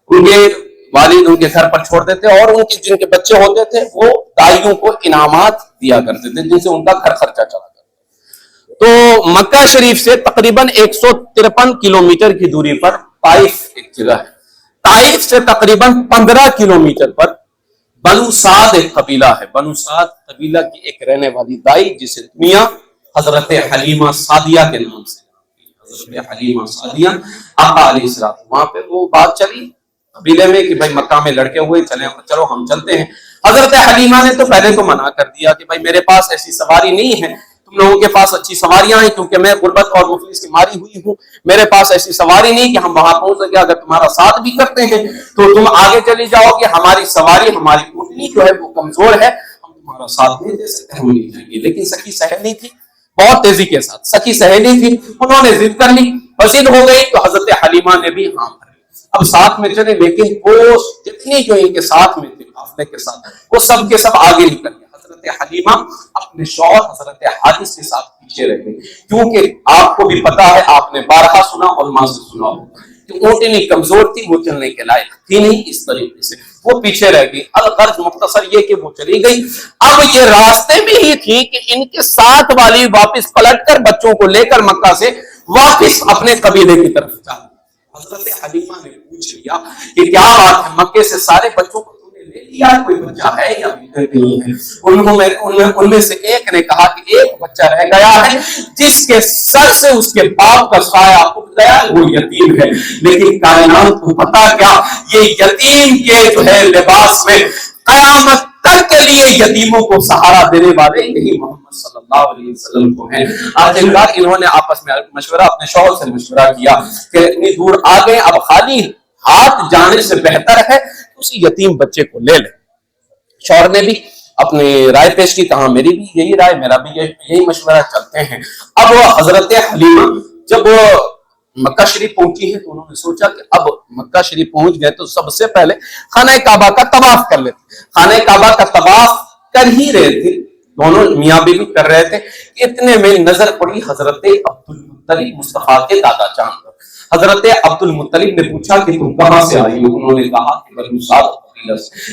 ان کے والد ان کے گھر پر چھوڑ دیتے, اور ان کے جن کے بچے ہوتے تھے وہ دائیوں کو انعامات دیا کرتے تھے جن سے ان کا گھر خرچہ چلا کرتا. تو مکہ شریف سے تقریباً 153 کلومیٹر کی دوری پر طائف ایک جگہ ہے. طائف سے تقریباً 15 کلومیٹر پر بنو سعد ایک قبیلہ ہے. بنو سعد قبیلہ کی ایک رہنے والی دائی جسے میاں حضرت حلیمہ سعدیہ کے نام سے, حضرت حلیمہ سعدیہ, آقا علیہ السلام, وہاں پہ وہ بات چلی قبیلے میں کہ بھائی مکہ میں لڑکے ہوئے, چلو ہم چلتے ہیں. حضرت حلیمہ نے تو پہلے تو منع کر دیا کہ بھائی میرے پاس ایسی سواری نہیں ہے, تم لوگوں کے پاس اچھی سواریاں ہیں, کیونکہ میں غربت اور مفلس کی ماری ہوئی ہوں, میرے پاس ایسی سواری نہیں کہ ہم وہاں پہنچ سکے. اگر تمہارا ساتھ بھی کرتے ہیں تو تم آگے چلی جاؤ گے, ہماری سواری, ہماری اونٹنی جو ہے وہ کمزور ہے, ہم تمہارا ساتھ نہیں دے سکتے, ہم نہیں جائیں گے. لیکن سخی سہیلی تھی, بہت تیزی کے ساتھ سخی سہیلی تھی, انہوں نے ضد کر لی, ضد ہو گئی تو حضرت حلیمہ نے بھی ہاں کر لی. اب ساتھ میں چلے, لیکن وہ جتنی جو ان کے ساتھ میں تھے قافلے کے ساتھ, وہ سب کے سب آگے نکل گئے. حضرت حلیمہ اپنے شوہر حضرت حارث کے ساتھ پیچھے رہ گئے, کیونکہ آپ کو بھی پتا ہے, آپ نے بارہا سنا, علماء سے سنا ہو کہ اونٹنی کمزور تھی, وہ چلنے کے لائق تھی نہیں, اس طریقے سے وہ پیچھے رہ گئی. الغرض مختصر یہ کہ وہ چلی گئی. اب یہ راستے میں ہی تھی کہ ان کے ساتھ والی واپس پلٹ کر بچوں کو لے کر مکہ سے واپس اپنے قبیلے کی طرف جا. حضرت حلیمہ نے پوچھ لیا کہ کیا بات ہے، مکے سے سارے بچوں کو تم نے لے لیا، کوئی بچہ ہے یا نہیں ہے؟ ان میں سے ایک نے کہا کہ ایک بچہ رہ گیا ہے جس کے سر سے اس کے باپ کا سایہ اٹھ گیا، وہ یتیم ہے. لیکن کائنات کو پتا کیا، یہ یتیم کے جو ہے لباس میں قیامت تک کے لیے یتیموں کو سہارا دینے والے یہی محمد صلی اللہ علیہ وسلم کو ہیں. آخرکار انہوں نے آپس میں مشورہ، اپنے شوہر سے مشورہ کیا کہ اتنی دور آ گئے، اب خالی ہاتھ جانے سے بہتر ہے اسی یتیم بچے کو لے لیں. شوہر نے بھی اپنی رائے پیش کی، کہا میری بھی یہی رائے، میرا بھی یہی مشورہ، چلتے ہیں. اب حضرت حلیمہ جب مکہ شریف پہنچی ہے تو انہوں نے سوچا کہ اب مکہ شریف پہنچ گئے تو سب سے پہلے خانہ کعبہ کا طواف کر لیتے. خانہ کعبہ کا طواف کر ہی رہے تھے، دونوں میاں بیوی کر رہے تھے، اتنے میں نظر پڑی حضرت عبد المطلب مصطفیٰ کے دادا جان. حضرت عبد المطلب نے پوچھا کہ تم کہاں سے آئی ہو؟ انہوں نے کہا کہ بنو سعد.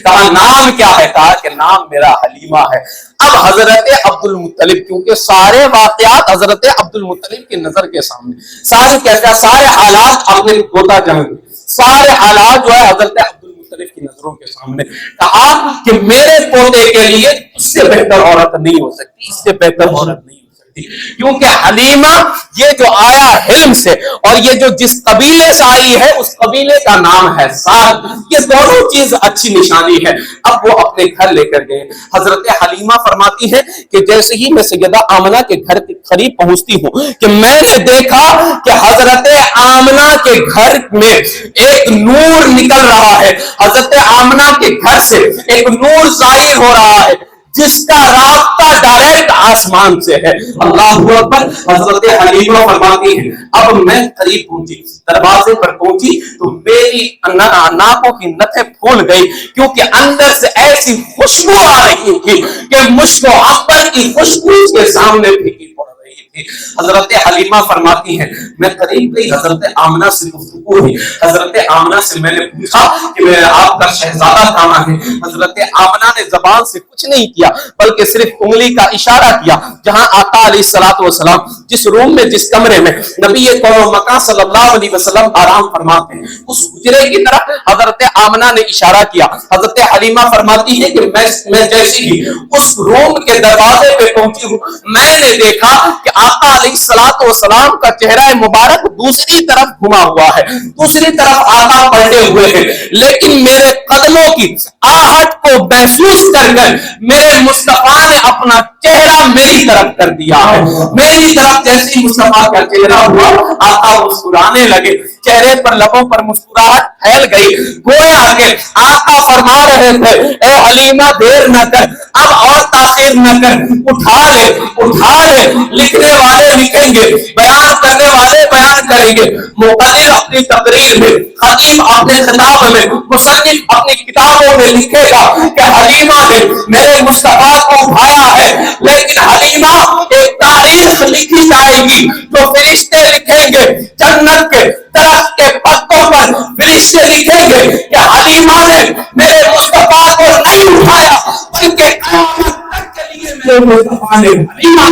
کہا نام کیا ہے؟ کہا کہ نام میرا حلیمہ ہے. اب حضرت عبد المطلب، کیونکہ سارے واقعات حضرت عبد المطلب کی نظر کے سامنے، سارے حالات اپنے پوتا جان، سارے حالات جو ہے حضرت عبد المطلب کی نظروں کے سامنے، کہا کہ میرے پوتے کے لیے اس سے بہتر عورت نہیں ہو سکتی، اس سے بہتر عورت نہیں، کیونکہ حلیمہ یہ جو آیا حلم سے، اور یہ جو جس قبیلے سے آئی ہے اس قبیلے کا نام ہے سعد، یہ دونوں چیز اچھی نشانی ہے. اب وہ اپنے گھر لے کر گئے. حضرت حلیمہ فرماتی ہے کہ جیسے ہی میں سیدہ آمنہ کے گھر کے قریب پہنچتی ہوں کہ میں نے دیکھا کہ حضرت آمنہ کے گھر میں ایک نور نکل رہا ہے، حضرت آمنہ کے گھر سے ایک نور ظاہر ہو رہا ہے جس کا رابطہ ڈائریکٹ آسمان سے ہے. اللہ اکبر. حضرت حلیمہ فرماتی ہے اب میں قریب پہنچی، دروازے پر پہنچی تو میری ناکوں کی نتیں پھول گئی، کیونکہ اندر سے ایسی خوشبو آ رہی تھی کہ مشک و عنبر کی خوشبو کے سامنے پھیکی پڑ رہی تھی. حضرت حلیمہ فرماتی ہے میں قریب گئی، حضرت آمنہ سے گفتگو ہوئی. حضرت آمنہ سے میں نے پوچھا کہ آپ کا شہزادہ کہاں ہے؟ حضرت آمنہ نے زبان سے کچھ نہیں کیا بلکہ صرف انگلی کا اشارہ کیا جہاں آقا علیہ الصلوۃ والسلام جس روم میں، جس کمرے میں نبی کون و مکان صلی اللہ علیہ وسلم آرام فرماتے ہیں، اس حجرے کی طرف حضرت آمنہ نے اشارہ کیا. حضرت حلیمہ فرماتی ہے کہ میں جیسی ہی اس روم کے دروازے پہ پہنچی ہوں، میں نے دیکھا کہ آقا علیہ الصلوۃ والسلام کا چہرہ مبارک دوسری طرف گھما ہوا ہے، دوسری طرف آقا پلٹے ہوئے ہیں، لیکن میرے قدموں کی آہٹ کو محسوس کر کر میرے مصطفیٰ نے اپنا چہرہ میری طرف کر دیا ہے. میری طرف جیسی مصطفیٰ کا چہرہ ہوا، آقا مسکرانے لگے، چہرے پر لبوں پر مسکراہٹ پھیل گئی، گویا کہ آقا فرما رہے تھے اے حلیمہ دیر نہ کر، اب اور تاخیر نہ کر، اٹھا لے. لکھنے والے لکھیں گے، بیان کرنے والے بیان کریں گے، مقرر اپنی تقریر میں، خطیب اپنے خطاب میں، مصنف اپنی کتابوں میں لکھے گا کہ حلیمہ نے میرے مصطفیٰ کو اٹھایا ہے. لیکن حلیمہ ایک تاریخ لکھی جائے گی جو فرشتے لکھیں گے، جنت کے درخت کے پتوں پر فرشتے لکھیں گے کہ حلیمہ نے میرے مصطفیٰ کو نہیں اٹھایا بلکہ قیامت تک کے لیے میرے مصطفیٰ نے حلیمہ.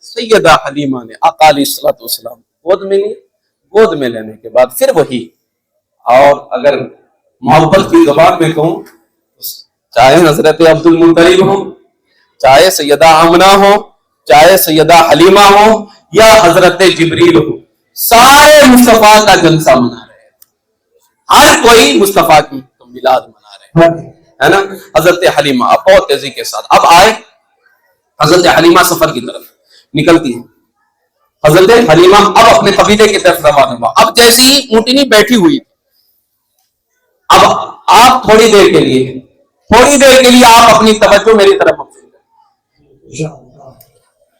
سیدہ حلیمہ نے آقا علیہ الصلوۃ والسلام گود میں لیے. گود میں لینے کے بعد پھر وہی، اور اگر محبت کی زبان میں کہوں چاہے حضرت عبد المطلب ہو، چاہے سیدہ آمنہ ہو، چاہے سیدہ حلیمہ ہو یا حضرت جبریل ہو، سارے مصطفیٰ کا جلسہ منا رہے ہیں، ہر کوئی مصطفیٰ کی میلاد منا رہے ہیں، ہے نا. حضرت حلیمہ اب بہت تیزی کے ساتھ اب آئے. حضرت حلیمہ سفر کی طرف نکلتی ہے. حضرت حلیمہ اب اپنے قبیلے کی طرف روانہ ہوا. اب جیسے ہی اونٹنی بیٹھی ہوئی، اب آپ تھوڑی دیر کے لیے آپ اپنی توجہ میری طرف مبذول کریں.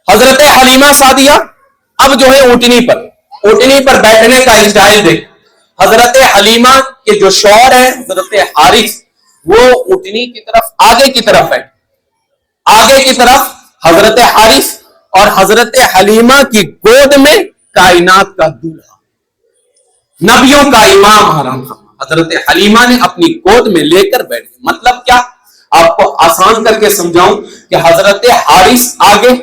حضرت حلیمہ سعدیہ اب جو ہے اونٹنی پر بیٹھنے کا اسٹائل دیکھ. حضرت حلیمہ کے جو شوہر ہیں حضرت حارث، وہ اونٹنی کی طرف آگے کی طرف حضرت حارث، اور حضرت حلیمہ کی گود میں کائنات کا دولہا، نبیوں کا امام حضرت حلیمہ نے اپنی گود میں لے کر بیٹھ گئے. مطلب کیا؟ آپ کو آسان کر کے سمجھاؤں کہ حضرت حارث آگے،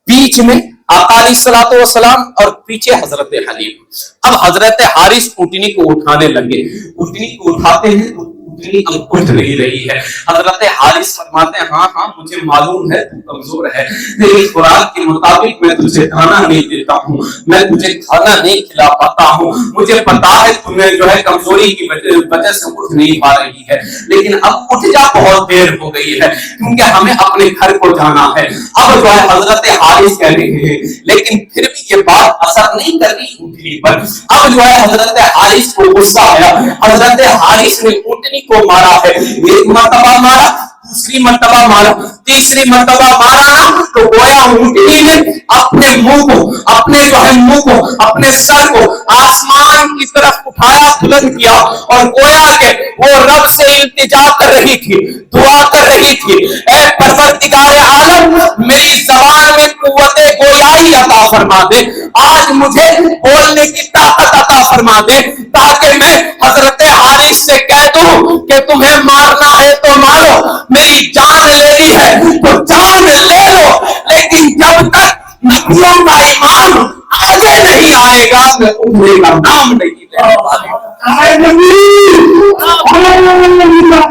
بیچ میں آقا علیہ الصلوۃ والسلام اور پیچھے حضرت حلیم. اب حضرت حارث اونٹنی کو اٹھانے لگے. اونٹنی کو اٹھاتے ہیں تو اونٹنی اب اٹھ نہیں رہی ہے. حضرت حارث فرماتے ہیں ہاں مجھے معلوم ہے تو کمزور ہے، تیری خوراک کے مطابق میں تجھے کھانا نہیں دیتا ہوں، میں تجھے کھانا نہیں کھلا پاتا ہوں، مجھے پتا ہے تمہیں جو ہے کمزوری کی وجہ سے اٹھ نہیں پا رہی ہے، لیکن اب اٹھ جا، بہت دیر ہو گئی ہے کیونکہ ہمیں اپنے گھر کو جانا ہے. اب جو ہے حضرت حارث کہہ رہے ہیں، لیکن پھر بھی یہ بات اثر نہیں کر رہی اونٹنی پر. اب جو ہے حضرت حارث کو غصہ آیا. حضرت حارث نے اونٹنی کو مارا ہے. ایک مرتبہ مارا، دوسری مرتبہ مارا، تیسری مرتبہ مارا تو گویا اونٹنی نے اپنے منہ کو، اپنے جو ہے منہ کو، اپنے سر کو آسمان کی طرف اٹھایا، بلند کیا، اور گویا کہ وہ رب سے التجا کر رہی تھی، دعا کر رہی تھی، اے پروردگار عالم میری زبان میں قوت گویائی عطا فرما دے، آج مجھے بولنے کی طاقت عطا فرما دے تاکہ میں حضرت حارث سے کہہ دوں کہ تمہیں مارنا ہے تو مارو، میری جان لینی ہے تو جان لے لو، لیکن جب تک نبیوں کا ایمان آگے نہیں آئے گا میں اٹھنے کا نام نہیں لے گا.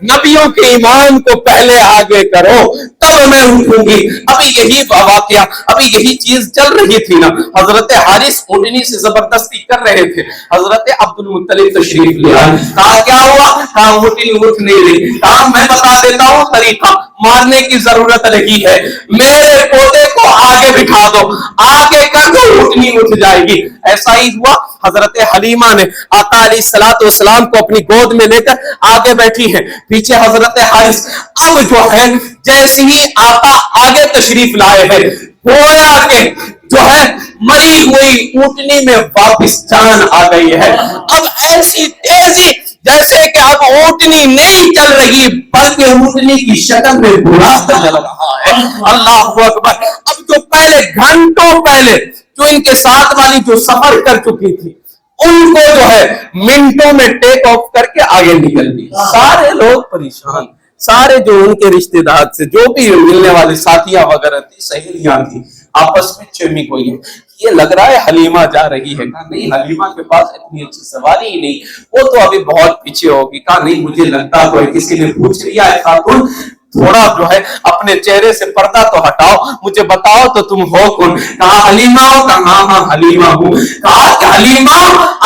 نبیوں کے ایمان کو پہلے آگے کرو تب میں اٹھوں گی. ابھی یہی واقعہ، ابھی یہی چیز چل رہی تھی نا. حضرت حارث اونٹنی سے زبردستی کر رہے تھے. حضرت عبد المطلب تشریف لے آئے. کہا کیا ہوا؟ کہا اونٹنی اٹھ نہیں رہی. کہا میں بتا دیتا ہوں طریقہ، مارنے کی ضرورت نہیں ہے، میرے پوتے کو آگے بٹھا دو، آگے کر دو، اونٹنی اٹھ جائے گی. ایسا ہی ہوا. حضرت حلیمہ نے آقا علیہ الصلوۃ والسلام کو اپنی گود میں لے کر آگے بیٹھی ہیں، پیچھے حضرت حارث. اب جو ہے جیسے ہی آقا آگے تشریف لائے ہیں، گویا کہ جو ہے مری ہوئی اونٹنی میں واپس جان آ گئی ہے. اب ایسی تیزی جیسے کہ اب اونٹنی نہیں چل رہی بلکہ اونٹنی کی شکل میں گھوڑا چل رہا ہے. اللہ اکبر. اب جو پہلے گھنٹوں پہلے جو ان کے ساتھ والی جو سفر کر چکی تھی ان کو جو ہے منٹوں میں ٹیک آف کر کے آگے نکل گئی. سارے لوگ پریشان، سارے جو ان کے رشتہ دار سے جو بھی ملنے والے ساتھیاں وغیرہ تھی، سہیلیاں تھی، آپس میں چمی کوئی ہے. یہ لگ رہا ہے حلیمہ جا رہی ہے. کہا نہیں، حلیمہ کے پاس اتنی اچھی سواری ہی نہیں، وہ تو ابھی بہت پیچھے ہوگی. کہا نہیں، مجھے لگتا تو ہے کسی نے پوچھ لیا ہے خاتون، تھوڑا جو ہے اپنے چہرے سے پردہ تو ہٹاؤ، مجھے بتاؤ تو تم ہو کون؟ کہا حلیمہ ہو. کہا ہاں حلیمہ ہوں. کہا کہ حلیمہ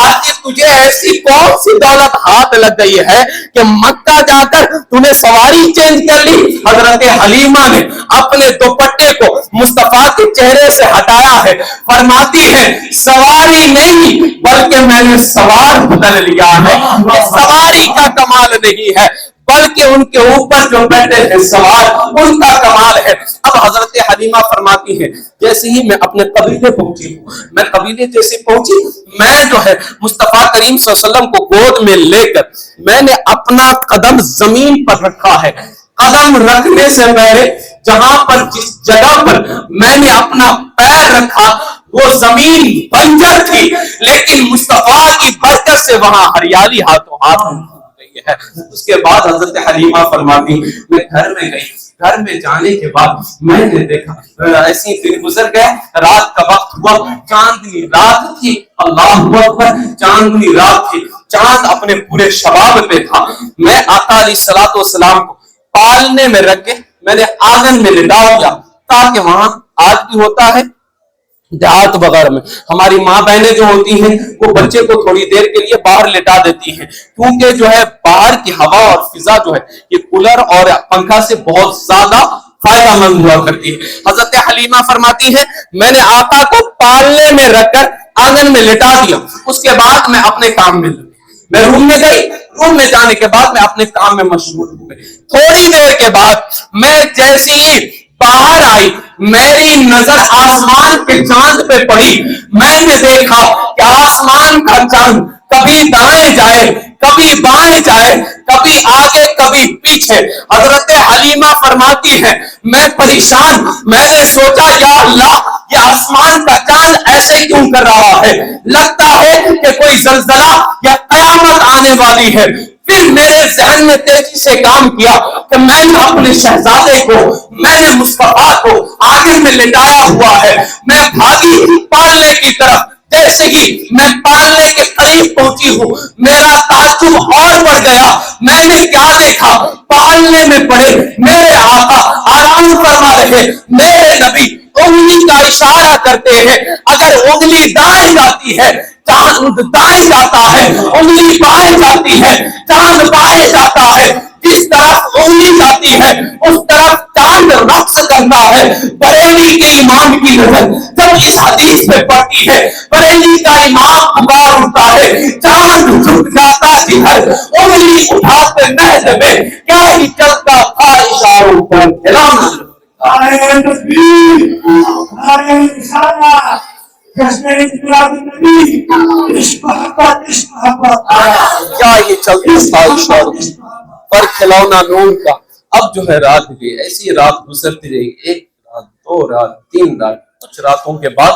آج تجھے ایسی کون سی دولت ہاتھ لگ گئی ہے کہ مکہ جا کر تم نے سواری چینج کر لی؟ حضرت حلیمہ نے اپنے دوپٹے کو مصطفیٰ کے چہرے سے ہٹایا ہے. فرماتی ہے سواری نہیں بلکہ میں نے سوار بدل لیا ہے. سواری کا کمال نہیں ہے بلکہ ان کے اوپر جو بیٹھے ہیں سوار، ان کا کمال ہے. اب حضرت حلیمہ فرماتی ہے جیسے ہی میں اپنے قبیلے پہنچی ہوں، میں قبیلے جیسے پہنچی، میں جو ہے مصطفیٰ کریم صلی اللہ علیہ وسلم کو گود میں لے کر میں نے اپنا قدم زمین پر رکھا ہے. قدم رکھنے سے پہلے جہاں پر جس جگہ پر میں نے اپنا پیر رکھا وہ زمین بنجر تھی، لیکن مصطفیٰ کی برکت سے وہاں ہریالی ہاتھوں ہاتھ ہے. اس کے بعد حضرت حلیمہ فرماتی میں گھر میں گئی. گھر میں جانے کے بعد میں نے دیکھا ایسی دن گزر گئے، رات کا وقت ہوا، چاندنی رات تھی. اللہ اکبر، چاندنی رات تھی، چاند اپنے پورے شباب پہ تھا. میں آقا علیہ الصلوۃ والسلام کو پالنے میں رکھ کے میں نے آنگن میں لٹا دیا تاکہ وہاں آج بھی ہوتا ہے دیہات وغیرہ میں ہماری ماں بہنیں جو ہوتی ہیں وہ بچے کو تھوڑی دیر کے لیے باہر لٹا دیتی ہیں، کیونکہ جو ہے باہر کی ہوا اور فضا جو ہے یہ کولر اور پنکھا سے بہت زیادہ فائدہ مند ہوا کرتی ہے. حضرت حلیمہ فرماتی ہے میں نے آقا کو پالنے میں رکھ کر آنگن میں لٹا دیا. اس کے بعد میں اپنے کام میں لگی. میں روم میں گئی. روم میں جانے کے بعد میں اپنے کام میں مشغول ہو گئی. تھوڑی دیر کے بعد میں جیسی ہی باہر آئی میری نظر آسمان کے چاند پہ پڑی. میں نے دیکھا کہ آسمان کا چاند کبھی دائیں جائے کبھی بائیں جائے، کبھی آگے کبھی پیچھے. حضرت حلیمہ فرماتی ہے میں پریشان، میں نے سوچا یا اللہ یہ آسمان کا چاند ایسے کیوں کر رہا ہے؟ لگتا ہے کہ کوئی زلزلہ یا قیامت آنے والی ہے. پھر میرے ذہن میں تیزی سے کام کیا کہ میں نے اپنے شہزادے کو، میں نے مصطفیٰ کو آگے میں لٹایا ہوا ہے، میں بھاگی پالنے کی طرف، جیسے ہی میں پالنے کے قریب پہنچی ہوں میرا تعجب اور بڑھ گیا، میں نے کیا دیکھا، پالنے میں پڑے میرے آقا آرام فرما رہے، میرے نبی انگلی کا اشارہ کرتے ہیں، اگر انگلی دائیں جاتی ہے چاند دائیں جاتا ہے، انگلی بائیں جاتی ہے چاند بائیں جاتا ہے، جس طرف انگلی جاتی ہے اس طرف چاند رقص کرتا ہے۔ بریلی کے امام کی نظر جب اس حدیث میں پڑتی ہے، بریلی کا امام پکار اٹھتا ہے، چاند جھک جاتا جدھر، انگلی اٹھاتے مہد میں کیا ہی چلتا تھا اشاروں پر کھلانا۔ کیا یہ چلتا تھا اشاروں پر کھلونا نور کا۔ اب جو ہے رات بھی ایسی رات گزرتی رہی، ایک رات، دو رات، تین رات، کچھ راتوں کے بعد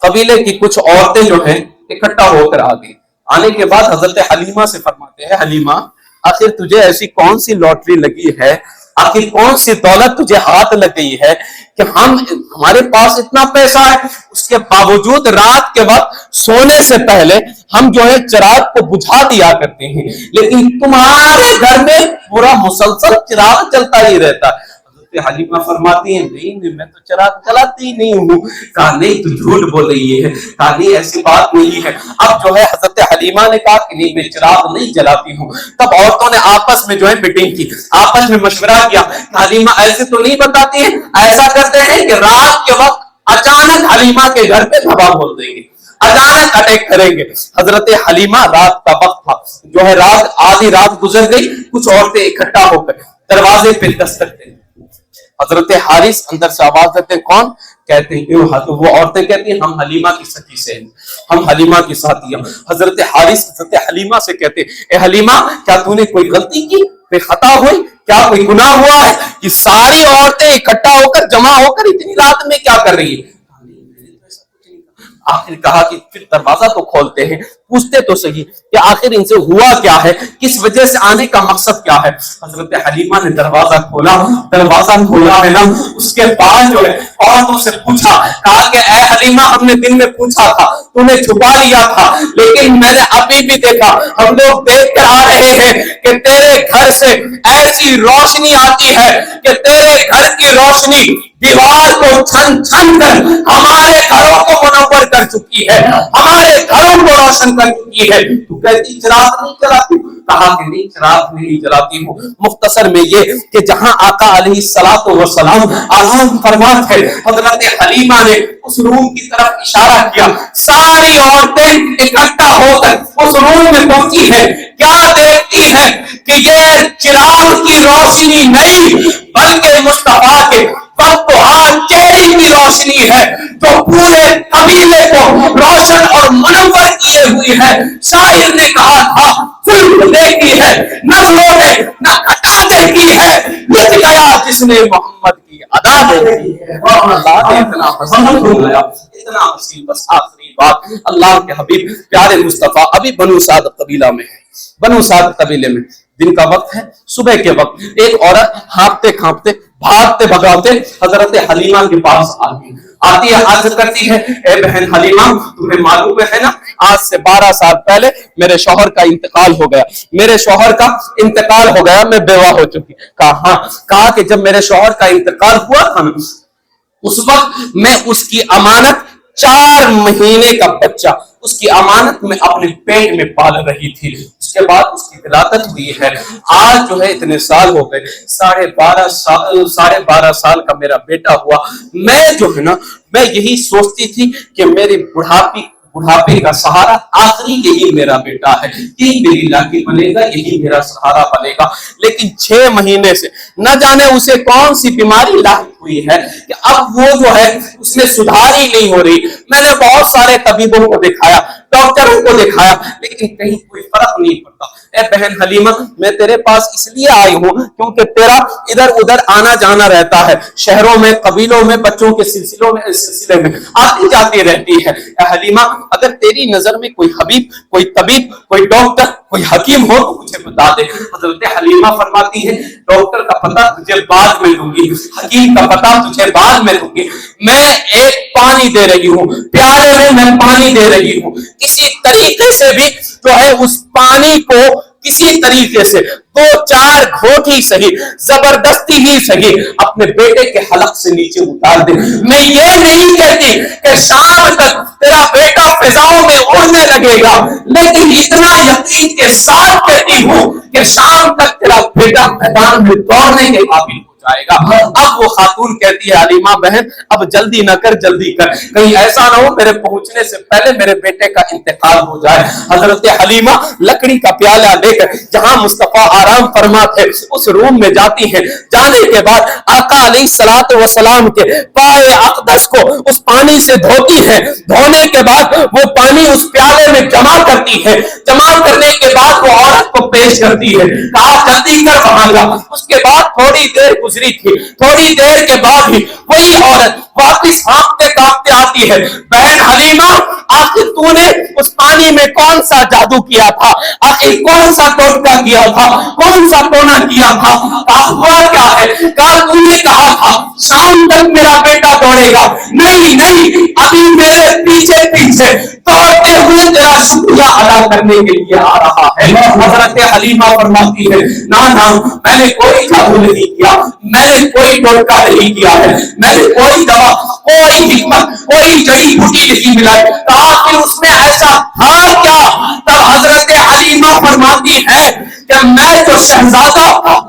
قبیلے کی کچھ عورتیں جو ہیں اکٹھا ہو کر آ گئی۔ آنے کے بعد حضرت حلیمہ سے فرماتے ہیں، حلیمہ آخر تجھے ایسی کون سی لاٹری لگی ہے، آخر کون سی دولت تجھے ہاتھ لگ گئی ہے کہ ہمارے پاس اتنا پیسہ ہے، اس کے باوجود رات کے وقت سونے سے پہلے ہم جو ہے چراغ کو بجھا دیا کرتے ہیں، لیکن تمہارے گھر میں پورا مسلسل چراغ چلتا ہی رہتا ہے۔ حضرت حلیمہ فرماتی ہیں، نہیں میں تو چراغ چلاتی ہی نہیں ہوں۔ کہا نہیں تو جھوٹ بول رہی ہے، کہا نہیں ایسی بات نہیں ہے۔ اب جو ہے حضرت حلیمہ نے کہا کہ نہیں میں چراغ نہیں جلاتی ہوں۔ تب عورتوں نے آپس میں جو ہے میٹنگ کی، آپس میں مشورہ کیا، حلیمہ ایسے تو نہیں بتاتی ہیں، ایسا کرتے ہیں کہ رات کے وقت اچانک حلیمہ کے گھر پہ دھبا بول دیں گے، اچانک اٹیک کریں گے۔ حضرت حلیمہ رات کا وقت تھا، جو ہے رات آدھی رات گزر گئی، کچھ عورتیں اکٹھا ہو کر دروازے پہ دستک دیں۔ حضرت حارث اندر سے آواز دیتے ہیں، کون؟ کہتے ہیں وہ عورتیں کہتی ہیں ہم حلیمہ کی سچی سے ہیں، ہم حلیمہ کی ساتھی ہیں۔ حضرت حارث حضرت حلیمہ سے کہتے ہیں، اے حلیمہ کیا تو نے کوئی غلطی کی، کوئی خطا ہوئی، کیا کوئی گناہ ہوا ہے کہ ساری عورتیں اکٹھا ہو کر جمع ہو کر اتنی رات میں کیا کر رہی ہیں؟ آخر کہا کہ پھر دروازہ تو کھولتے ہیں، پوچھتے تو صحیح کہ آخر ان سے ہوا کیا ہے، کس وجہ سے آنے کا مقصد کیا ہے۔ حضرت حلیمہ نے دروازہ کھولا ہے نا، اس کے بعد جو ہے عورتوں سے پوچھا، کہا کہ اے حلیمہ ہم نے دن میں پوچھا تھا، تو نے چھپا لیا تھا، لیکن میں نے ابھی بھی دیکھا، ہم لوگ دیکھ کر آ رہے ہیں کہ تیرے گھر سے ایسی روشنی آتی ہے کہ تیرے گھر کی روشنی دیوار کو چھن چھن کر ہمارے گھروں کو منور کر چکی ہے، ہمارے گھروں کو روشن کر چکی ہے۔ تو کہتی چراغ نہیں جلاتی؟ کہا کہ نہیں چراغ نہیں جلاتی ہوں۔ مختصر میں یہ کہ جہاں آقا علیہ الصلوۃ والسلام آرام فرماتے ہیں، حضرت حلیمہ نے اس روم کی طرف اشارہ کیا، ساری عورتیں اکٹھا ہو کر اس روم میں پہنچی ہے، کیا دیکھتی ہے کہ یہ چراغ کی روشنی نہیں بلکہ مصطفیٰ کے چہرے کی روشنی ہے جو پورے قبیلے کو روشن اور منور کیے ہوئی ہے۔ شاعر نے کہا تھا، ظلم دیکھی ہے نظروں نے نہ گھٹا دیکھی ہے، لٹ گیا جس نے محمد کی ادا دیکھی ہے۔ اللہ نے اتنا پسند ہو گیا، اتنا حسین۔ بس آخری بات، اللہ کے حبیب پیارے مصطفیٰ ابھی بنو سعد قبیلہ میں ہے، بنو سعد قبیلے میں دن کا وقت ہے، صبح کے وقت ایک عورت ہانپتے کھانپتے بھاگتے بھگاتے حضرت حلیمہ کے پاس آتی ہے، عرض کرتی ہے، اے بہن حلیمہ تمہیں معلوم ہے نا آج سے 12 سال پہلے میرے شوہر کا انتقال ہو گیا، میرے شوہر کا انتقال ہو گیا، میں بیوہ ہو چکی۔ کہا ہاں۔ کہا کہ جب میرے شوہر کا انتقال ہوا تھا نا، اس وقت میں اس کی امانت 4 مہینے کا بچہ اس کی امانت میں اپنے پیٹ میں پال رہی تھی، اس کے بعد اس کی ولادت ہوئی ہے۔ آج جو ہے اتنے سال ہو گئے، 12.5 سال کا میرا بیٹا ہوا۔ میں جو ہے نا میں یہی سوچتی تھی کہ میری بڑھاپے کا سہارا آخری یہی میرا بیٹا ہے، یہی میری لاٹھی بنے گا، یہی میرا سہارا بنے گا۔ لیکن 6 مہینے سے نہ جانے اسے کون سی بیماری لاحق ہوئی ہے کہ اب وہ جو ہے اس میں سدھار ہی نہیں ہو رہی۔ میں نے بہت سارے طبیبوں کو دکھایا، ڈاکٹروں کو دکھایا، لیکن کہیں کوئی فرق نہیں پڑتا۔ اے بہن حلیمہ میں تیرے پاس اس لیے آئی ہوں کیونکہ تیرا ادھر ادھر آنا جانا رہتا ہے، شہروں میں، قبیلوں میں، بچوں کے سلسلے میں آتی جاتی رہتی ہے۔ اے حلیمہ اگر تیری نظر میں کوئی حبیب، کوئی طبیب، کوئی ڈاکٹر، کوئی حکیم ہو تو مجھے بتا دے۔ حضرت حلیمہ فرماتی ہے ڈاکٹر کا پتہ تجھے بعد میں دوں گی، حکیم کا پتہ تجھے بعد میں دوں گی، میں ایک پانی دے رہی ہوں، پیالے میں پانی دے رہی ہوں، کسی طریقے سے بھی جو ہے اس پانی کو کسی طریقے سے 2-4 گھونٹ ہی صحیح، زبردستی ہی صحیح اپنے بیٹے کے حلق سے نیچے اتار دے۔ میں یہ نہیں کہتی کہ شام تک تیرا بیٹا فضاؤں میں اڑنے لگے گا، لیکن اتنا یقین کے ساتھ کہتی ہوں کہ شام تک تیرا بیٹا میدان میں دوڑنے کے قابل ہو جائے گا۔ اب وہ خاتون کہتی ہے حلیمہ بہن اب جلدی نہ کر، جلدی کر، کہیں ایسا نہ ہو میرے پہنچنے سے پہلے میرے بیٹے کا انتقال ہو جائے۔ حضرت حلیمہ لکڑی کا پیالہ لے کر جہاں مصطفیٰ آرام فرما تھے اس روم میں جاتی ہیں، جانے کے بعد آقا علیہ الصلوۃ والسلام کے پائے اقدس کو اس پانی سے دھوتی ہے، دھونے کے بعد وہ پانی اس پیالے میں جمع کرتی ہے، جمع کرنے کے بعد وہ عورت کو پیش کرتی ہے، کہا جلدی کر وہاں جا۔ اس کے بعد تھوڑی دیر گزری تھی، تھوڑی دیر کے بعد ہی وہی عورت واپس ہانپتے کانپتے آتی ہے، بہن حلیمہ آخر تو نے اس پانی میں کون سا جادو کیا تھا، آخر کون سا ٹوٹکا کیا تھا، کون سا ٹونا کیا تھا، کہا ہوا کیا ہے، کہا تو نے کہا تھا شام تک میرا بیٹا دوڑے گا، نہیں نہیں ابھی میرے پیچھے پیچھے دوڑتے ہوئے تیرا شکریہ ادا کرنے کے لیے آ رہا ہے۔ حضرت حلیمہ فرماتی ہے نہ نہ میں نے کوئی جادو نہیں کیا، میں نے کوئی ٹوٹکا نہیں کیا ہے، میں نے کوئی دوا، کوئی حکمت، کوئی جڑی بوٹی نہیں ملائی، کہا کہ اس میں ایسا تھا کیا؟ تب حضرت حلیمہ فرماتی ہے کہ میں جو شہزادہ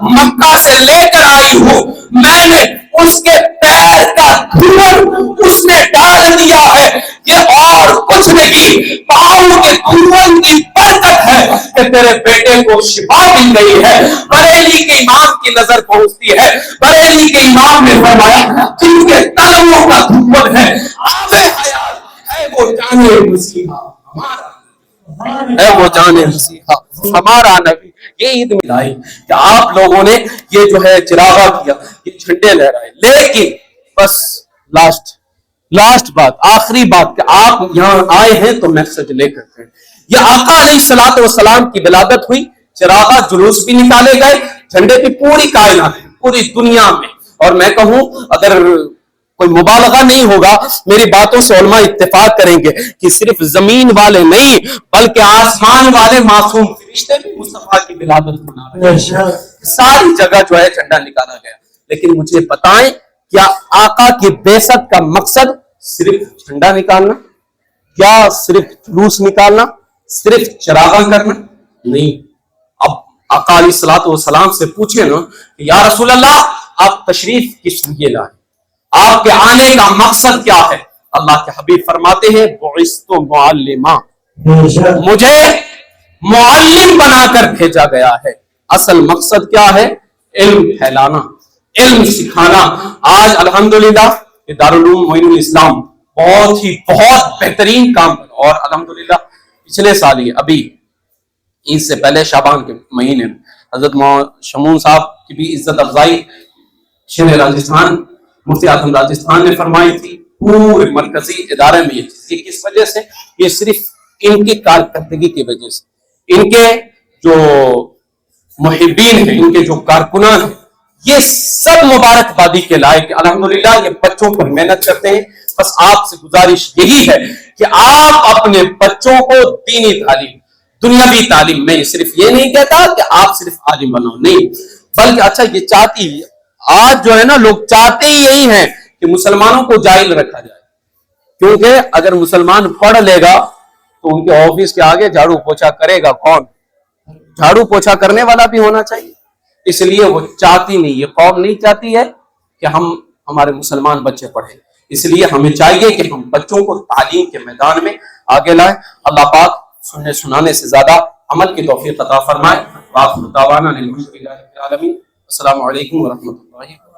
مکہ سے لے کر آئی ہوں میں نے اس کے پیر کا دھول اس نے ڈال دیا ہے، یہ اور کچھ نہیں پاؤں کے دھول کی برکت ہے کہ تیرے بیٹے کو شفا مل گئی ہے۔ بریلی کے امام کی نظر پہنچتی ہے، بریلی کے امام نے فرمایا جن کے تلووں کا دھول ہے آب حیات ہے وہ جانے مسیحا ہمارا ہے، وہ جانے مسیحا ہمارا نبی۔ یہ عید ملائی کہ آپ لوگوں نے یہ جو ہے چراغا کیا، یہ جھنڈے لہرائے، لیکن بس لاسٹ بات، آخری بات کہ آپ یہاں آئے ہیں تو میسج لے کر، یہ آقا علیہ الصلوۃ والسلام کی ولادت ہوئی، چراغا جلوس بھی نکالے گئے، جھنڈے بھی پوری کائنات میں، پوری دنیا میں، اور میں کہوں اگر کوئی مبالغہ نہیں ہوگا میری باتوں سے علماء اتفاق کریں گے کہ صرف زمین والے نہیں بلکہ آسمان والے معصوم فرشتے بھی مصطفیٰ کی ولادت منا رہے ہیں، ساری جگہ جو ہے جھنڈا نکالا گیا۔ لیکن مجھے بتائیں کیا آقا کی بعثت کا مقصد صرف جھنڈا نکالنا، کیا صرف جلوس نکالنا، صرف چراغاں کرنا؟ نہیں۔ اب آقا علیہ الصلوۃ والسلام سے پوچھیں نا کہ یا رسول اللہ آپ تشریف کس لیے لائے، آپ کے آنے کا مقصد کیا ہے؟ اللہ کے حبیب فرماتے ہیں بعثت معلما، مجھے معلم بنا کر بھیجا گیا ہے۔ اصل مقصد کیا ہے؟ علم پھیلانا، علم سکھانا۔ آج الحمدللہ دارالعلوم معین الاسلام بہت بہترین کام، اور الحمدللہ پچھلے سال ہی ابھی عید سے پہلے شعبان کے مہینے حضرت شمون صاحب کی بھی عزت افزائی شہر راجستھان مفتی اعظم راجستھان نے فرمائی تھی، پورے مرکزی ادارے میں یہ کس وجہ سے؟ یہ صرف ان کی کارکردگی کی وجہ سے، ان کے جو محبین ہیں، ان کے جو کارکنان ہیں، یہ سب مبارکبادی کے لائق۔ الحمدللہ یہ بچوں پر محنت کرتے ہیں۔ بس آپ سے گزارش یہی ہے کہ آپ اپنے بچوں کو دینی تعلیم، دنیاوی تعلیم، میں صرف یہ نہیں کہتا کہ آپ صرف عالم بنو، نہیں، بلکہ اچھا یہ چاہتی آج جو ہے نا لوگ چاہتے ہی یہی ہیں کہ مسلمانوں کو جاہل رکھا جائے، کیونکہ اگر مسلمان پڑھ لے گا تو ان کے آفس کے آگے جھاڑو پوچھا کرے گا کون؟ جھاڑو پوچھا کرنے والا بھی ہونا چاہیے۔ اس لیے وہ چاہتی نہیں، یہ قوم نہیں چاہتی ہے کہ ہمارے مسلمان بچے پڑھیں، اس لیے ہمیں چاہیے کہ ہم بچوں کو تعلیم کے میدان میں آگے لائیں۔ اللہ پاک سننے سنانے سے زیادہ عمل کی توفیق عطا فرمائے۔ وآخر دعوانا الحمدللہ رب العالمین۔ السلام علیکم ورحمۃ اللہ۔